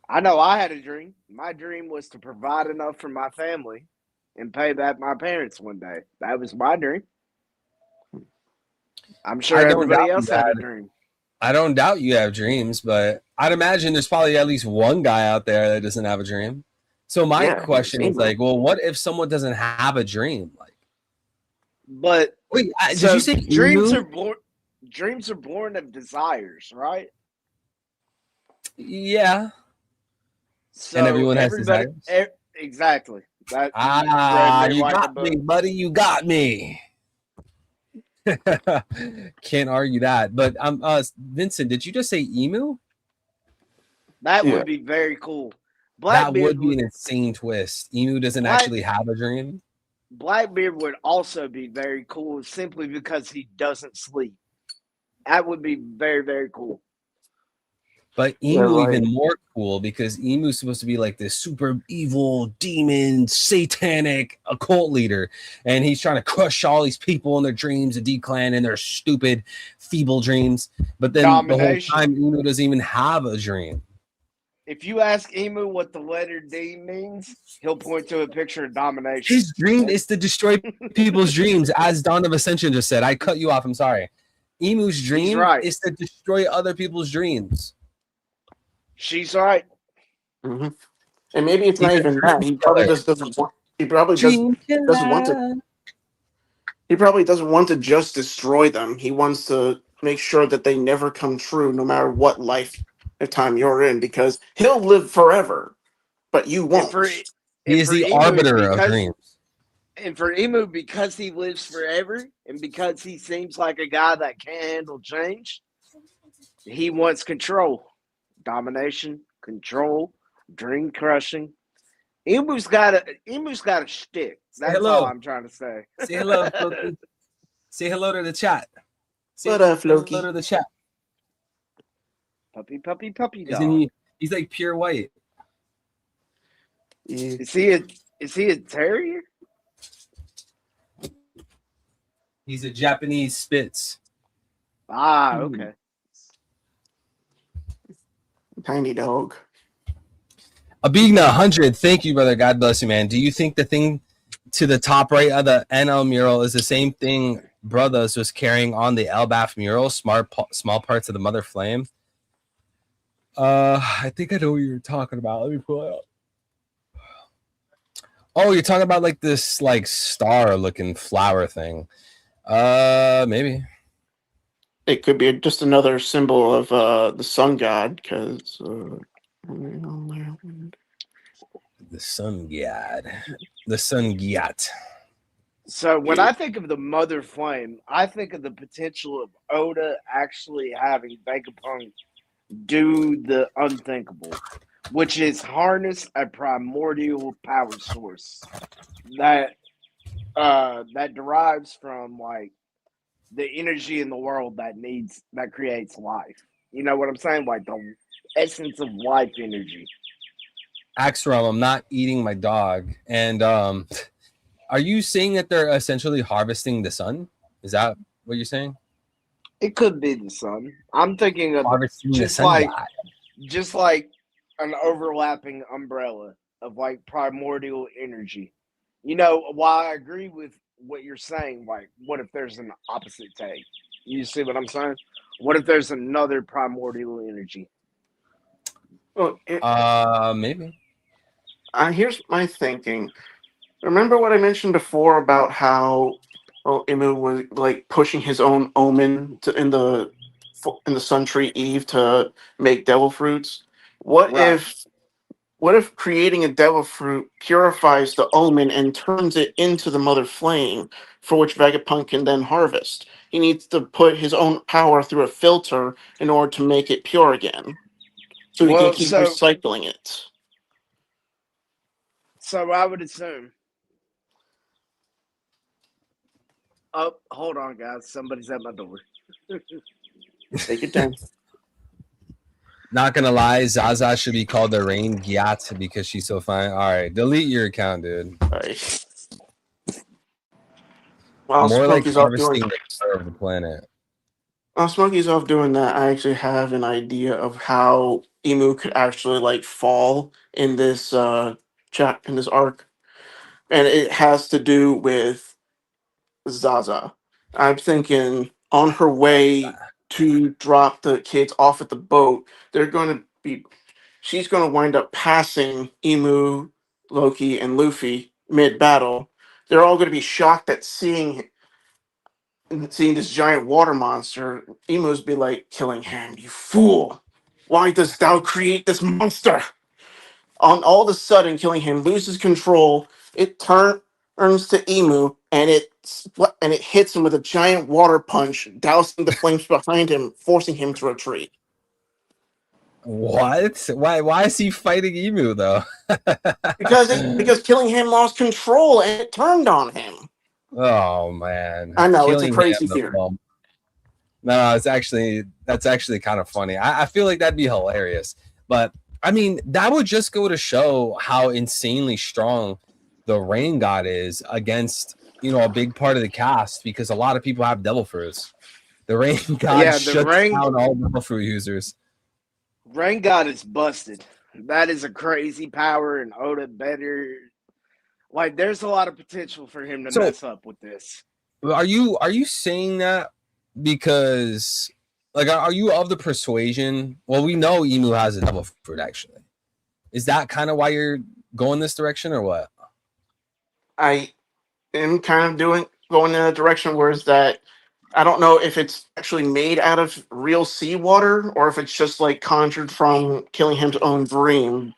I know I had a dream. My dream was to provide enough for my family and pay back my parents one day. That was my dream. I'm sure I don't doubt everybody you else had a that. dream. I don't doubt you have dreams, but I'd imagine there's probably at least one guy out there that doesn't have a dream. So my Yeah, question is same, like, well, what if someone doesn't have a dream? Like, But wait, did you so say dreams emu? are born. Dreams are born of desires, right? Yeah, and So everyone has everybody, desires. exactly. That you read me You like a got book. me, buddy. You got me. Can't argue that. But Vincent, did you just say emu? That Yeah. would be very cool. That Blackbeard would be would an insane twist. Emu doesn't Black actually have a dream. Blackbeard would also be very cool simply because he doesn't sleep. That would be very, very cool. But Yeah, Emu right. even more cool because Emu's supposed to be like this super evil, demon, satanic occult leader, and he's trying to crush all these people in their dreams, the D Clan, and their stupid, feeble dreams. But then the whole Domination. time, Emu doesn't even have a dream. If you ask Emu what the letter D means, he'll point to a picture of domination. His dream is to destroy people's dreams, as Dawn of Ascension just said. I cut you off. I'm sorry. Emu's dream right. is to destroy other people's dreams. She's right. Mm-hmm. And maybe it's not He's a even that. He probably just doesn't want. He probably doesn't want to. He probably doesn't want to just destroy them. He wants to make sure that they never come true, no matter what lifetime you're in, because he'll live forever, but you And won't. for He and is for the Emu, arbiter of because dreams. and for Emu, because he lives forever, and because he seems like a guy that can't handle change, he wants control, domination, control, dream crushing. Emu's got a shtick. That's hello. all I'm trying to say. Say hello, Floki. Say hello to the chat. Say What up, hello Floki? to the chat. Puppy Isn't dog. he? He's like pure white. Yeah. Is he a terrier? He's a Japanese Spitz. Ah, okay. Tiny dog. Abigna 100. Thank you, brother. God bless you, man. Do you think the thing to the top right of the NL mural is the same thing Brothers was carrying on the Elbaf mural? Small parts of the Mother Flame. I think I know what you're talking about. Let me pull it up. Oh, you're talking about like this like star looking flower thing. Maybe. It could be just another symbol of the sun god, because The sun god. The sun gyat. So when I think of the Mother Flame, I think of the potential of Oda actually having Vegapunk do the unthinkable, which is harness a primordial power source that derives from like the energy in the world that creates life. You know what I'm saying? Like the essence of life energy. Axerum, I'm not eating my dog. And are you saying that they're essentially harvesting the sun? Is that what you're saying? It could be the sun. I'm thinking of Harvesting the just sun like god. just like an overlapping umbrella of like primordial energy. You know, while I agree with what you're saying, like, what if there's an opposite take? You see what I'm saying? What if there's another primordial energy? well, Maybe. here's my thinking. Remember what I mentioned before about how Imu was like pushing his own omen in the Sun Tree Eve to make devil fruits? What Right. if creating a devil fruit purifies the omen and turns it into the Mother Flame, for which Vegapunk can then harvest? He needs to put his own power through a filter in order to make it pure again, so he can Well, keep so recycling it. I would assume. Oh, hold on, guys. Somebody's at my door. Take it down. Not gonna lie, Zaza should be called the Rain Gyat because she's so fine. All right, delete your account, dude. Right. While More like Smokey's off doing harvesting the core of the planet. While Smokey's off doing that, I actually have an idea of how Emu could actually like fall in this in this arc, and it has to do with Zaza. I'm thinking on her way to drop the kids off at the boat, they're going to be. She's going to wind up passing Emu, Loki, and Luffy mid battle. They're all going to be shocked at seeing this giant water monster. Emus be like, killing him, you fool! Why dost thou create this monster? On all of a sudden, killing him loses control. It turns to Emu, and it hits him with a giant water punch, dousing the flames behind him, forcing him to retreat. What? Why is he fighting Emu though? Because killing him lost control and it turned on him. Oh man. I know, it's a Killing crazy him, theory. well, No, that's actually kind of funny. I feel like that'd be hilarious. But I mean, that would just go to show how insanely strong the rain god is against, a big part of the cast, because a lot of people have devil fruits. The rain god Yeah, the shuts down all devil fruit users. rain god is busted. That is a crazy power, and Oda better. Like, there's a lot of potential for him to So- mess up with this. Are you saying that because, like, are you of the persuasion? Well, we know Emu has a devil fruit, actually. Is that kind of why you're going this direction, or what? I am kind of going in a direction where is that I don't know if it's actually made out of real seawater or if it's just like conjured from killing him's own dream.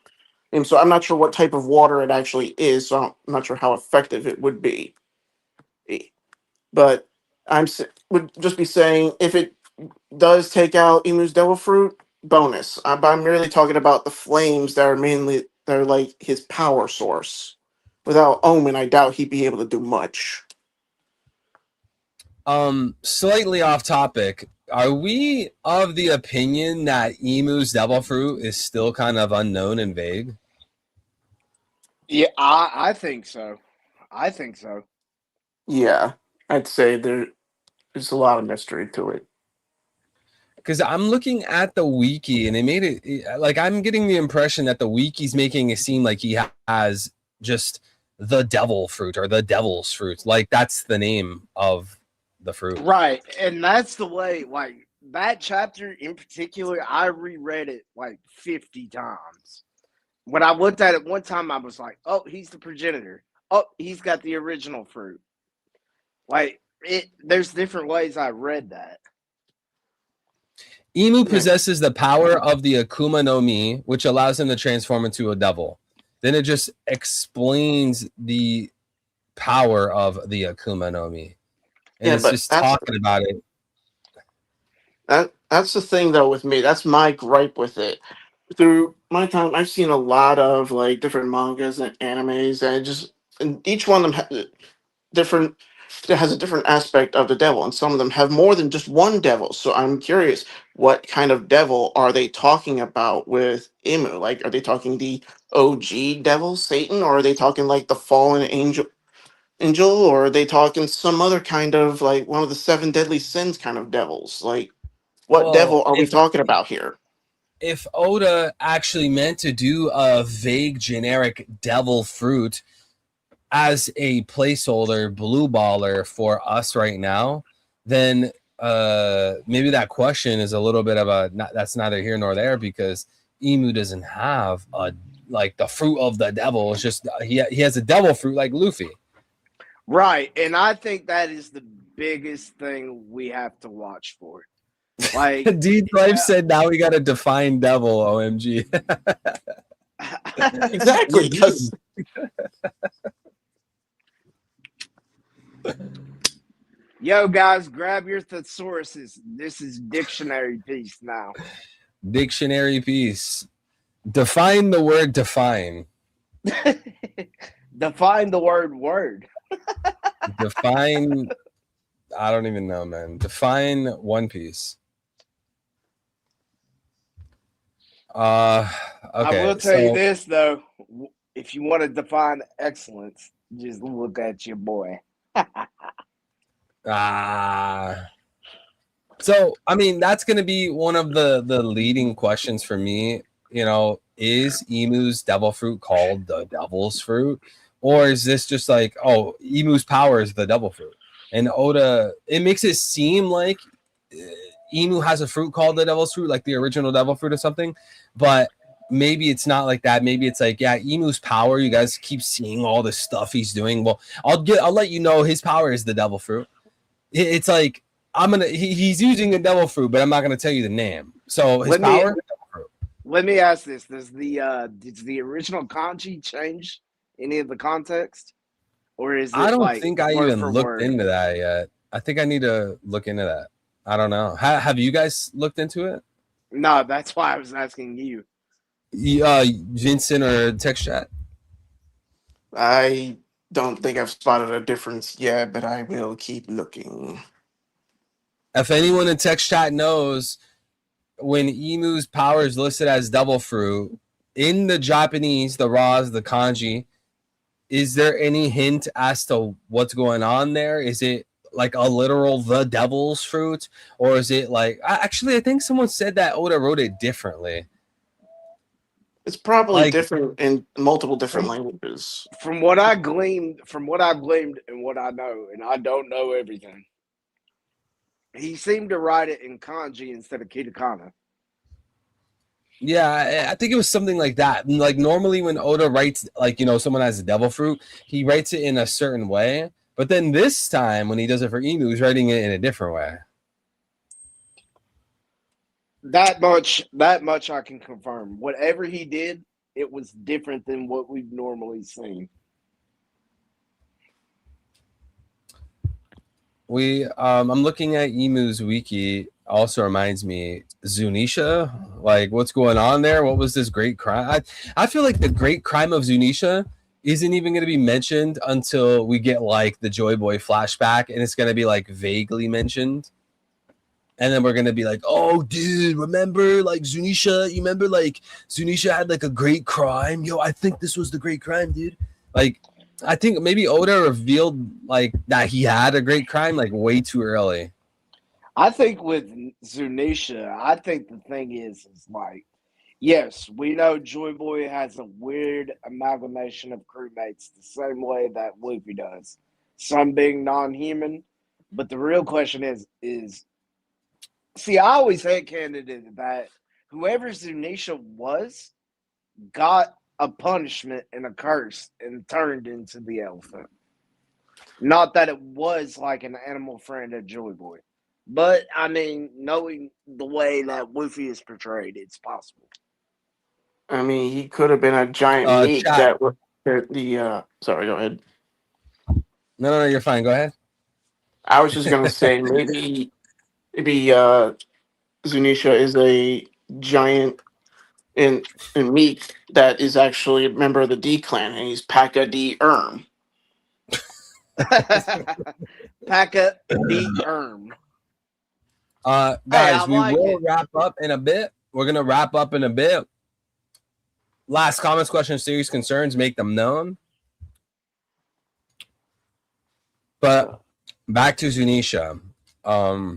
And so I'm not sure what type of water it actually is, so I'm not sure how effective it would be. But would just be saying if it does take out Emu's devil fruit, bonus. But I'm merely talking about the flames that are like his power source. Without Omen, I doubt he'd be able to do much. Slightly off topic. Are we of the opinion that Emu's devil fruit is still kind of unknown and vague? Yeah, I think so. I think so. Yeah, I'd say there's a lot of mystery to it. Because I'm looking at the wiki and they made it like I'm getting the impression that the wiki's making it seem like he has just the devil fruit or the devil's fruit. Like that's the name of the fruit. Right. And that's the way, like, that chapter in particular, I reread it like 50 times. When I looked at it one time, I was like, oh, he's the progenitor. Oh, he's got the original fruit. Like, there's different ways I read that. Emu possesses the power of the Akuma no Mi, which allows him to transform into a devil. Then it just explains the power of the Akuma no Mi. And it's just talking about it. That's the thing though with me. That's my gripe with it. Through my time, I've seen a lot of like different mangas and animes, and each one of them different that has a different aspect of the devil, and some of them have more than just one devil. So I'm curious, what kind of devil are they talking about with Emu? Like, are they talking the OG devil, Satan, or are they talking like the fallen angel, or are they talking some other kind of like one of the seven deadly sins kind of devils? Like, what devil are we talking about here? If Oda actually meant to do a vague generic devil fruit as a placeholder blue baller for us right now, then maybe that question is a little bit of that's neither here nor there, because Emu doesn't have the fruit of the devil. It's just he has a devil fruit like Luffy. Right. And I think that is the biggest thing we have to watch for. Like, Deep Life said now we got to define devil, OMG. Exactly. Yo, guys, grab your thesauruses. This is dictionary piece now. Dictionary piece. Define the word define. Define the word. Define. I don't even know, man. Define One Piece. Okay. I will tell you this though: if you want to define excellence, just look at your boy. So I mean, that's going to be one of the leading questions for me. Is Emu's devil fruit called the devil's fruit, or is this just like, oh, Emu's power is the devil fruit? And Oda, it makes it seem like Emu has a fruit called the devil's fruit, like the original devil fruit or something. But maybe it's not like that. Maybe it's like, yeah, Emu's power. You guys keep seeing all the stuff he's doing. Well, I'll let you know his power is the devil fruit. It's like he's using the devil fruit, but I'm not gonna tell you the name. So his power. Let me ask this: does the original kanji change any of the context? Or is it I don't like think I even looked into that yet. I think I need to look into that. I don't know. Have you guys looked into it? No, that's why I was asking you. Vincent or text chat? I don't think I've spotted a difference yet, but I will keep looking. If anyone in text chat knows, when Emu's power is listed as devil fruit in the Japanese, the Raws, the kanji, is there any hint as to what's going on there? Is it like a literal the devil's fruit, or is it like actually? I think someone said that Oda wrote it differently. It's probably Like, different in multiple different languages. From what I gleaned, and what I know, and I don't know everything, he seemed to write it in kanji instead of katakana. yeah, I think it was something like that. Like normally when Oda writes, like, you know, someone has a devil fruit, he writes it in a certain way. But then this time when he does it for Emu, he's writing it in a different way. That much I can confirm. Whatever he did, it was different than what we've normally seen. I'm looking at Emu's wiki. Also reminds me, Zunisha, like what's going on there? What was this great crime? I feel like the great crime of Zunisha isn't even going to be mentioned until we get like the Joy Boy flashback, and it's going to be like vaguely mentioned. And then we're going to be like, oh, dude, remember like Zunisha? You remember like Zunisha had like a great crime? Yo, I think this was the great crime, dude. Like, I think maybe Oda revealed like that he had a great crime like way too early. I think with Zunisha, I think the thing is like, yes, we know Joy Boy has a weird amalgamation of crewmates the same way that Luffy does. Some being non-human, but the real question is see, I always had candidate that whoever Zunisha was got a punishment and a curse and turned into the elephant. Not that it was like an animal friend of Joy Boy. But, I mean, knowing the way that Luffy is portrayed, it's possible. I mean, he could have been a giant meat Chat. that was sorry, go ahead. No, you're fine. Go ahead. I was just gonna say maybe Zunisha is a giant in meat that is actually a member of the D clan, and he's Paka D Erm. Paka D Erm. Guys, we will wrap up in a bit. We're gonna wrap up in a bit. Last comments, questions, serious concerns, make them known. But back to Zunisha. I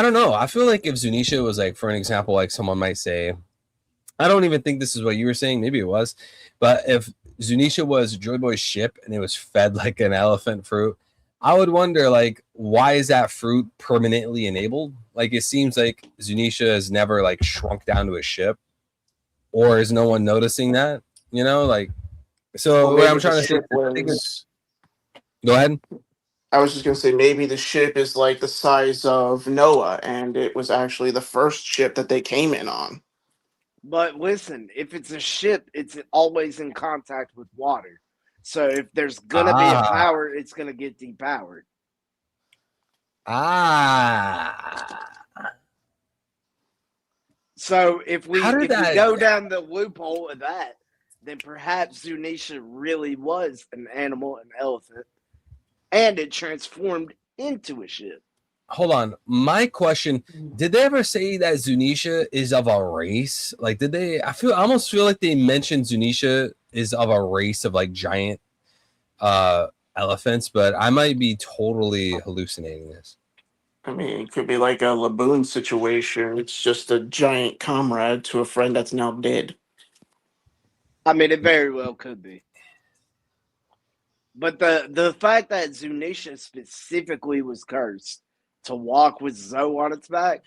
don't know. I feel like if Zunisha was like, for an example, like someone might say, I don't even think this is what you were saying. Maybe it was, but if Zunisha was Joy Boy's ship and it was fed like an elephant fruit, I would wonder, like, why is that fruit permanently enabled? Like, it seems like Zunisha has never like shrunk down to a ship, or is no one noticing that? You know, like, so what I'm trying to say. Go ahead. I was just gonna say maybe the ship is like the size of Noah, and it was actually the first ship that they came in on. But listen, if it's a ship, it's always in contact with water. So if there's gonna be a power, it's gonna get depowered. So if we go down the loophole of that, then perhaps Zunisha really was an animal, an elephant, and it transformed into a ship. Hold on. My question, did they ever say that Zunisha is of a race? Like, did they? I almost feel like they mentioned Zunisha is of a race of like giant elephants, but I might be totally hallucinating this. I mean, it could be like a Laboon situation. It's just a giant comrade to a friend that's now dead. I mean, it very well could be. But the fact that Zunisha specifically was cursed to walk with Zoe on its back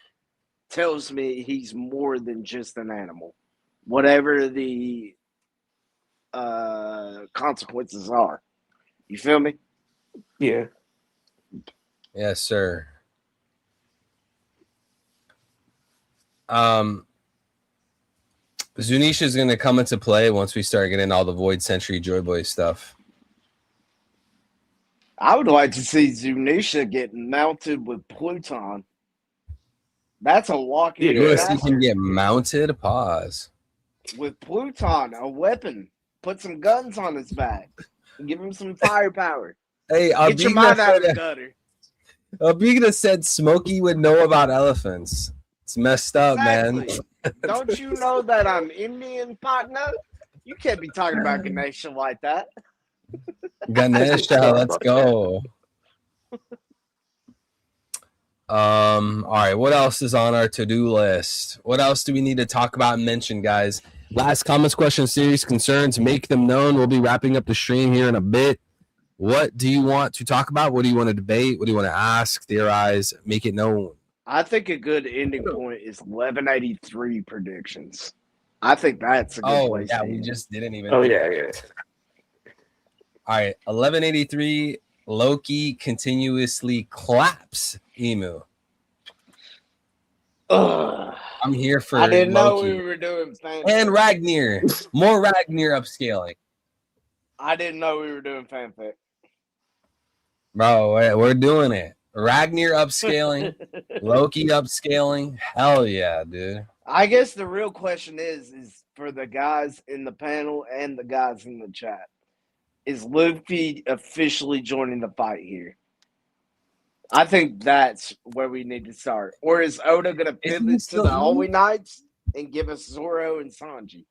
tells me he's more than just an animal. Whatever the consequences are. You feel me? Yeah. Yes, sir. Zunisha is going to come into play once we start getting all the Void Century Joy Boy stuff. I would like to see Zunisha get mounted with Pluton. That's a walking disaster. He can get mounted. Pause. With Pluton, a weapon. Put some guns on his back. Give him some firepower. Hey, get your mind out of the gutter. Abiga said Smokey would know about elephants. It's messed up, man. Exactly. Don't you know that I'm Indian, partner? You can't be talking about Ganesha like that. Ganesha, let's go. All right, what else is on our to-do list? What else do we need to talk about and mention, guys? Last comments, questions, series, concerns, make them known. We'll be wrapping up the stream here in a bit. What do you want to talk about? What do you want to debate? What do you want to ask, theorize, make it known? I think a good ending point is 1183 predictions. I think that's a good place. Yeah, to we end. just didn't even. Oh yeah. All right, 1183. Loki continuously claps Emu. Ugh. I'm here for I didn't know Loki. we were doing fanfic. And Ragnar. More Ragnar upscaling. I didn't know we were doing fanfic. Bro, we're doing it. Ragnar upscaling, Loki upscaling. Hell yeah, dude. I guess the real question is for the guys in the panel and the guys in the chat. Is Luffy officially joining the fight here? I think that's where we need to start. Or is Oda going to Isn't he pivot to still the eating? Holy Knights and give us Zoro and Sanji?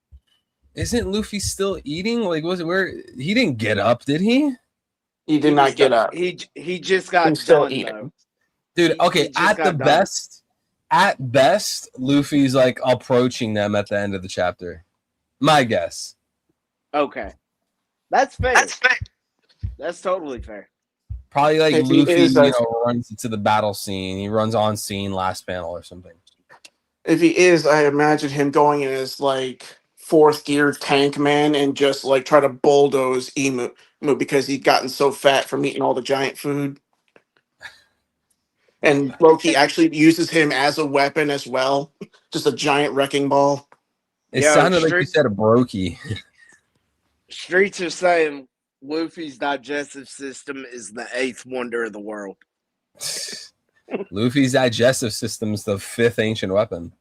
Isn't Luffy still eating? Like, was it where he didn't get up? Did he? He did not get up. He just got He's still done, eating. though. Dude, He okay. just At got the done. best, Luffy's like approaching them at the end of the chapter. My guess. Okay. That's fair. That's totally fair. Probably like If he Luffy, is, runs into the battle scene. He runs on scene last panel or something. If he is, I imagine him going in as like fourth gear tank man and just like try to bulldoze Emu because he'd gotten so fat from eating all the giant food. And Loki actually uses him as a weapon as well, just a giant wrecking ball. It Yo, sounded like you said a brokey. Streets are saying Luffy's digestive system is the eighth wonder of the world. Luffy's digestive system's the fifth ancient weapon.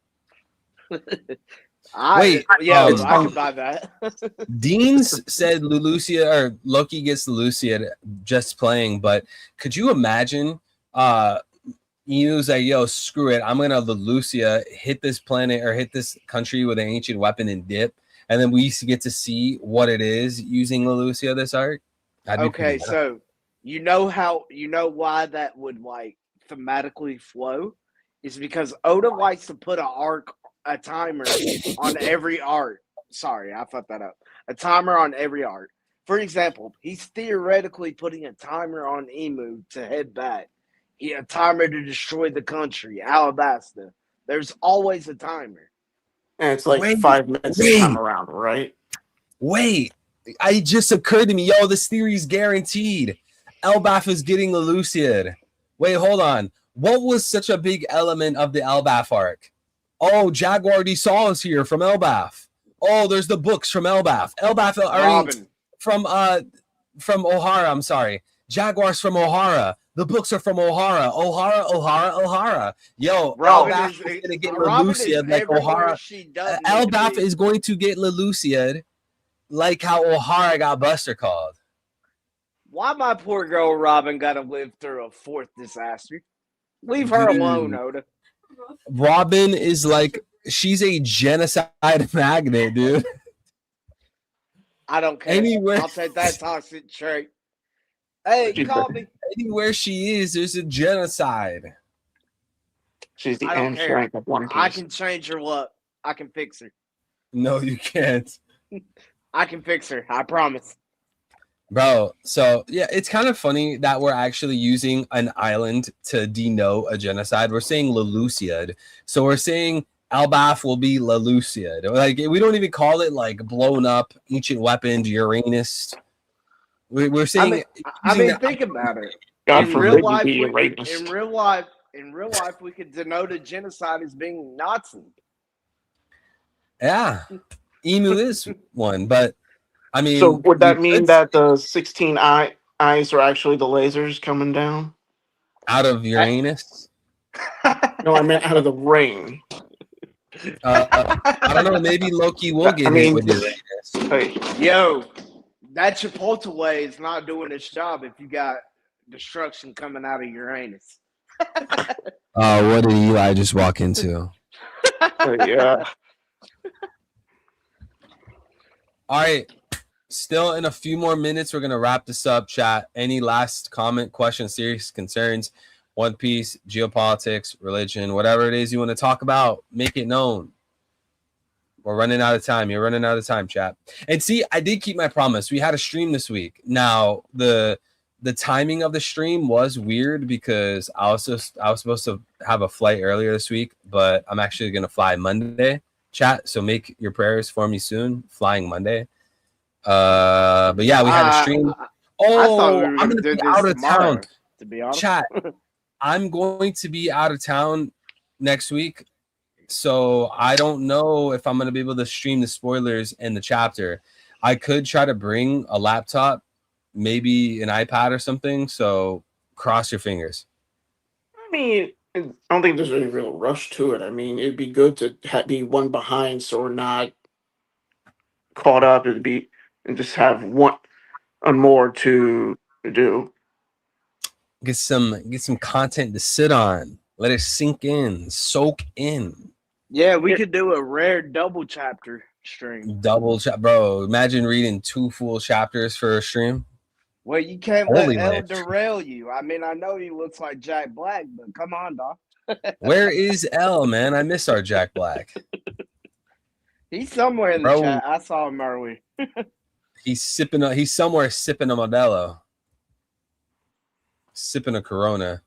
I can buy that. Deans said Leloucia or Loki gets Leloucia just playing, but could you imagine Enu's like, yo, screw it, I'm gonna Leloucia hit this planet or hit this country with an ancient weapon and dip, and then we get to see what it is using Leloucia this arc? Okay, so you know why that would like thematically flow is because Oda likes to put a timer on every arc. Sorry, I fucked that up. A timer on every arc. For example, he's theoretically putting a timer on Emu to head back. A timer to destroy the country, Alabasta. There's always a timer. And it's like 5 minutes this time around, right? Wait, it just occurred to me, yo, this theory's guaranteed. Elbaf is getting Leloucia'd. Wait, hold on. What was such a big element of the Elbaf arc? Oh, Jaguar D. Saw is here from Elbaf. Oh, there's the books from Elbaf. Elbaf Robin. from O'Hara, I'm sorry. Jaguar's from O'Hara. The books are from O'Hara. O'Hara. Yo, Elbaf is going to get Leloucia'd like O'Hara. Elbaf is going to get Leloucia'd like how O'Hara got Buster called. Why my poor girl Robin got to live through a fourth disaster? Leave her alone, Oda. Robin is like, she's a genocide magnet, dude. I don't care. Anywhere. I'll take that toxic trait. Hey, call me. Anywhere she is, there's a genocide. She's the I don't care. rank of One Piece. I can change her luck. I can fix her. No, you can't. I can fix her. I promise. Bro, so yeah, it's kind of funny that we're actually using an island to denote a genocide. We're saying Leloucia'd. So we're saying Elbaf will be Leloucia'd. Like, we don't even call it like blown up ancient weapons, Uranus. We're saying I mean think about it. God In forbid real life, you be a rapist. in real life, we could denote a genocide as being Nazi. Yeah, Emu is one, but I mean, So would that mean that the 16 eyes are actually the lasers coming down? out of Uranus? No, I meant out of the ring. I don't know. Maybe Loki will get hit with Uranus. Hey, Yo, that Chipotle is not doing its job if you got destruction coming out of Uranus. What did Eli just walk into? Yeah. All right. Still in a few more minutes, we're going to wrap this up, chat. Any last comment, questions, serious concerns, One Piece, geopolitics, religion, whatever it is you want to talk about, make it known. We're running out of time. You're running out of time, chat. And see, I did keep my promise. We had a stream this week. Now, the timing of the stream was weird because I was supposed to have a flight earlier this week, but I'm actually going to fly Monday, chat. So make your prayers for me soon, flying Monday. But yeah, we had a stream. I thought we were I'm gonna gonna do be this out of tomorrow, town. to be honest. Chat. I'm going to be out of town next week, so I don't know if I'm gonna be able to stream the spoilers and the chapter. I could try to bring a laptop, maybe an iPad or something. So cross your fingers. I mean, I don't think there's any real rush to it. I mean, it'd be good to be one behind, so we're not caught up. It'd be and just have one more to do. Get some content to sit on. Let it sink in, soak in. Yeah, we could do a rare double chapter stream. Bro. Imagine reading 2 full chapters for a stream. Well, you can't Holy let El life. derail you. I mean, I know he looks like Jack Black, but come on, dog. Where is L, man? I miss our Jack Black. He's somewhere in the Bro. chat. I saw him earlier. He's somewhere sipping a Modelo. Sipping a Corona.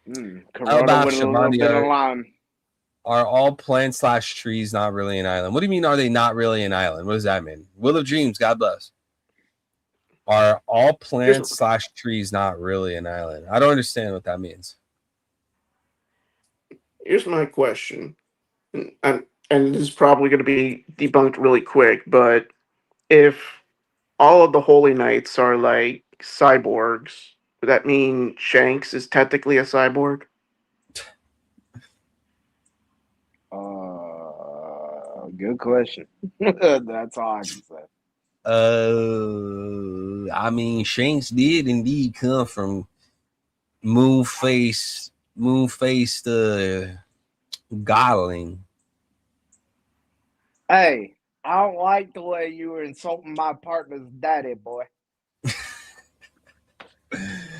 Corona Elbaf, with a little bit of Shabani, lime. are all plants / trees not really an island? What do you mean, are they not really an island? What does that mean? Will of Dreams, God bless. Are all plants / trees not really an island? I don't understand what that means. Here's my question, and this is probably going to be debunked really quick, but if all of the Holy Knights are like cyborgs, would that mean Shanks is technically a cyborg? Good question. That's all I can say. I mean, Shanks did indeed come from moon-faced godling. Hey, I don't like the way you were insulting my partner's daddy, boy.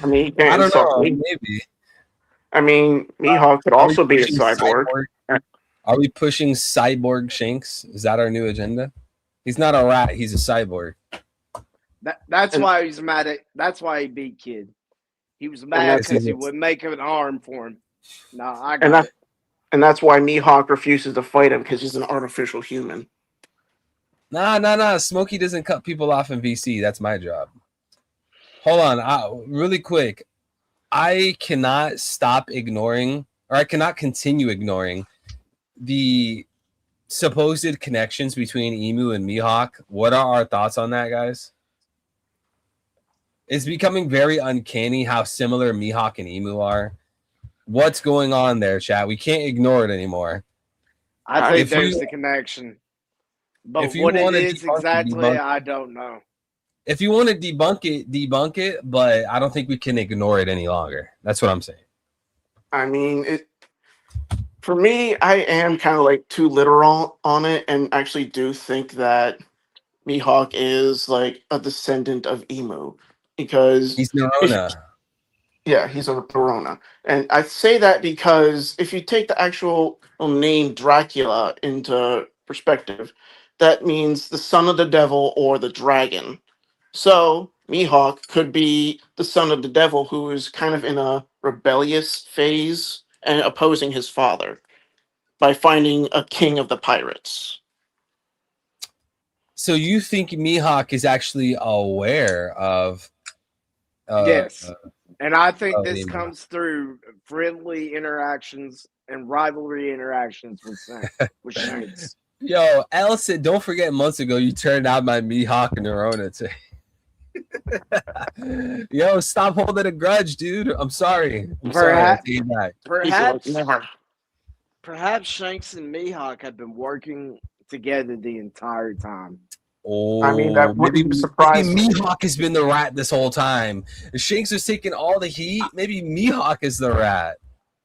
I mean, he I can't don't insult know. me. Maybe. I mean, Mihawk could also be a cyborg. Are we pushing cyborg Shanks? Is that our new agenda? He's not a rat. He's a cyborg. That's why he's mad at. That's why he beat Kid. He was mad because he would make an arm for him. No, I got it. And that's why Mihawk refuses to fight him, because he's an artificial human. Nah. Smokey doesn't cut people off in VC. That's my job. Hold on. Really quick. I cannot stop ignoring, or I cannot continue ignoring the supposed connections between Emu and Mihawk. What are our thoughts on that, guys? It's becoming very uncanny how similar Mihawk and Emu are. What's going on there, chat? We can't ignore it anymore. I think there's a connection. But what it is exactly, I don't know. If you want to debunk it, but I don't think we can ignore it any longer. That's what I'm saying. I mean, for me, I am kind of like too literal on it, and actually do think that Mihawk is like a descendant of Emu, because he's Neurona. Yeah, he's a Neurona. And I say that because if you take the actual name Dracula into perspective, that means the son of the devil or the dragon. So Mihawk could be the son of the devil, who is kind of in a rebellious phase and opposing his father by finding a king of the pirates. So you think Mihawk is actually aware of yes. And I think this comes through friendly interactions and rivalry interactions with Shanks. Yo, Al said, don't forget months ago you turned out my Mihawk Neurona to. Yo, stop holding a grudge, dude. I'm sorry. Perhaps sorry. Shanks and Mihawk have been working together the entire time. Oh, I mean, that wouldn't surprise me. Mihawk has been the rat this whole time. Shanks was taking all the heat. Maybe Mihawk is the rat.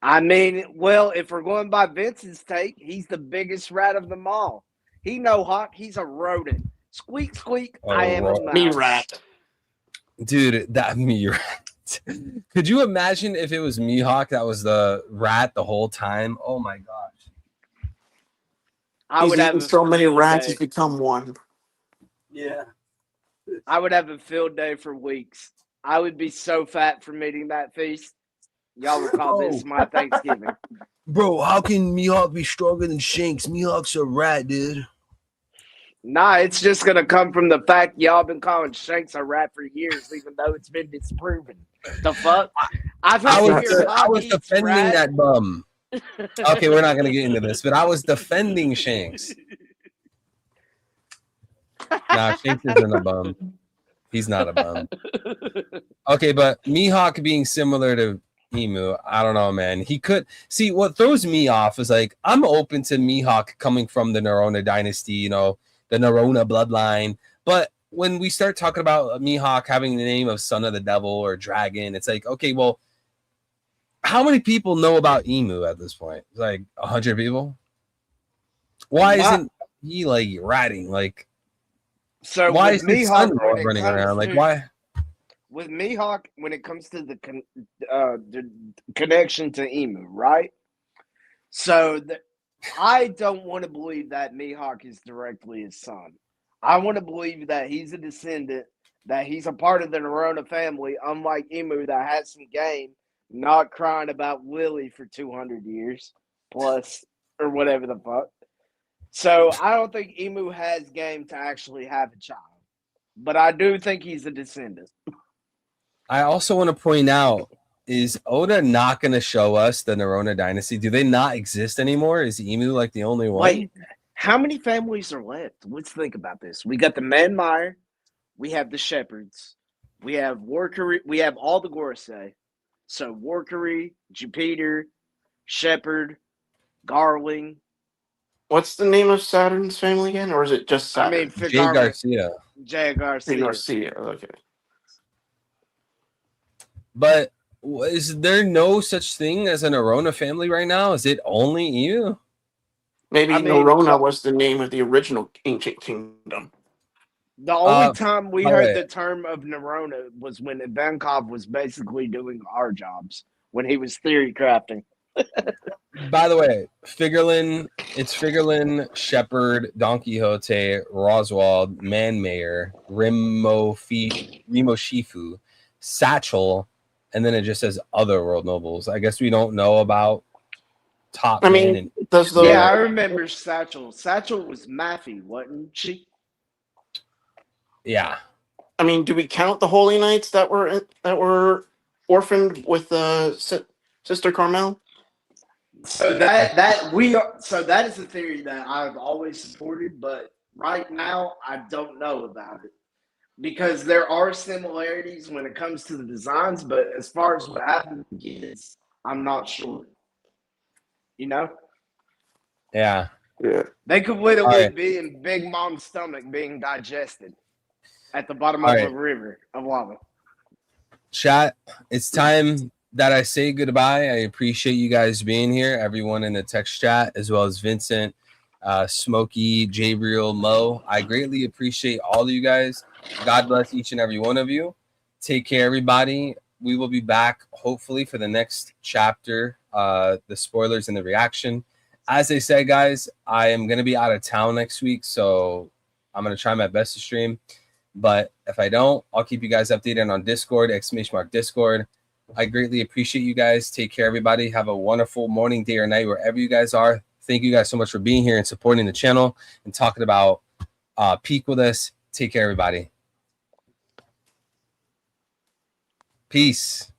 I mean, well, if we're going by Vince's take, he's the biggest rat of them all. He no hawk. He's a rodent. Squeak, squeak. I am a mouse. Me rat. Dude, that me rat. Could you imagine if it was Mihawk that was the rat the whole time? Oh my gosh. I He's would have eaten a so many field rats, day. he's become one. Yeah. I would have a field day for weeks. I would be so fat from eating that feast. Y'all would call this my Thanksgiving. Bro, how can Mihawk be stronger than Shanks? Mihawk's a rat, dude. Nah, it's just gonna come from the fact y'all been calling Shanks a rat for years, even though it's been disproven. The fuck? I was defending rat. that bum. Okay, we're not gonna get into this, but I was defending Shanks. Nah, Shanks isn't a bum. He's not a bum. Okay, but Mihawk being similar to Emu, I don't know, man. He could see what throws me off is like I'm open to Mihawk coming from the Nerona dynasty, you know, the Nerona bloodline. But when we start talking about Mihawk having the name of Son of the Devil or Dragon, it's like, okay, well, how many people know about Emu at this point? Like 100 people. Why isn't he like ratting? Like, So why with is his son Mihawk running around? Like, why? With Mihawk, when it comes to the connection to Emu, right? So I don't want to believe that Mihawk is directly his son. I want to believe that he's a descendant, that he's a part of the Nerona family, unlike Emu that has some game, not crying about Willie for 200 years plus or whatever the fuck. So I don't think Emu has game to actually have a child, but I do think he's a descendant. I also want to point out, is Oda not going to show us the Nerona dynasty? Do they not exist anymore? Is Emu like the only one? Wait, how many families are left? Let's think about this. We got the Manmire, we have the Shepherds, we have Warkery, we have all the Gorosei. So Warkery, Jupiter, Shepherd, Garling. What's the name of Saturn's family again? Or is it just Saturn? I mean, Jay Garcia. Jay Garcia. Garcia, okay. But is there no such thing as a Nerona family right now? Is it only you? Maybe Nerona was the name of the original ancient kingdom. The only time we heard the term of Nerona was when Ivankov was basically doing our jobs, when he was theory crafting. By the way, it's Figurlin, Shepherd, Don Quixote, Roswald, Manmayer, Rimoshifu, Satchel, and then it just says other world nobles. I guess we don't know about top. I mean, I remember Satchel. Satchel was Maffy, wasn't she? Yeah. I mean, do we count the Holy Knights that were orphaned with Sister Carmel? So that is a theory that I've always supported, but right now I don't know about it. Because there are similarities when it comes to the designs, but as far as what happened to the kids, I'm not sure. You know? Yeah. They could literally be in Big Mom's stomach being digested at the bottom of a river of lava. Chat, it's time that I say goodbye. I appreciate you guys being here, everyone in the text chat, as well as Vincent, Smokey, Jabriel, Mo. I greatly appreciate all of you guys. God bless each and every one of you. Take care, everybody. We will be back, hopefully, for the next chapter, the spoilers and the reaction. As I said, guys, I am going to be out of town next week, so I'm going to try my best to stream. But if I don't, I'll keep you guys updated on Discord, !Discord. I greatly appreciate you guys. Take care, everybody. Have a wonderful morning, day, or night, wherever you guys are. Thank you guys so much for being here and supporting the channel and talking about Peak with us. Take care, everybody. Peace.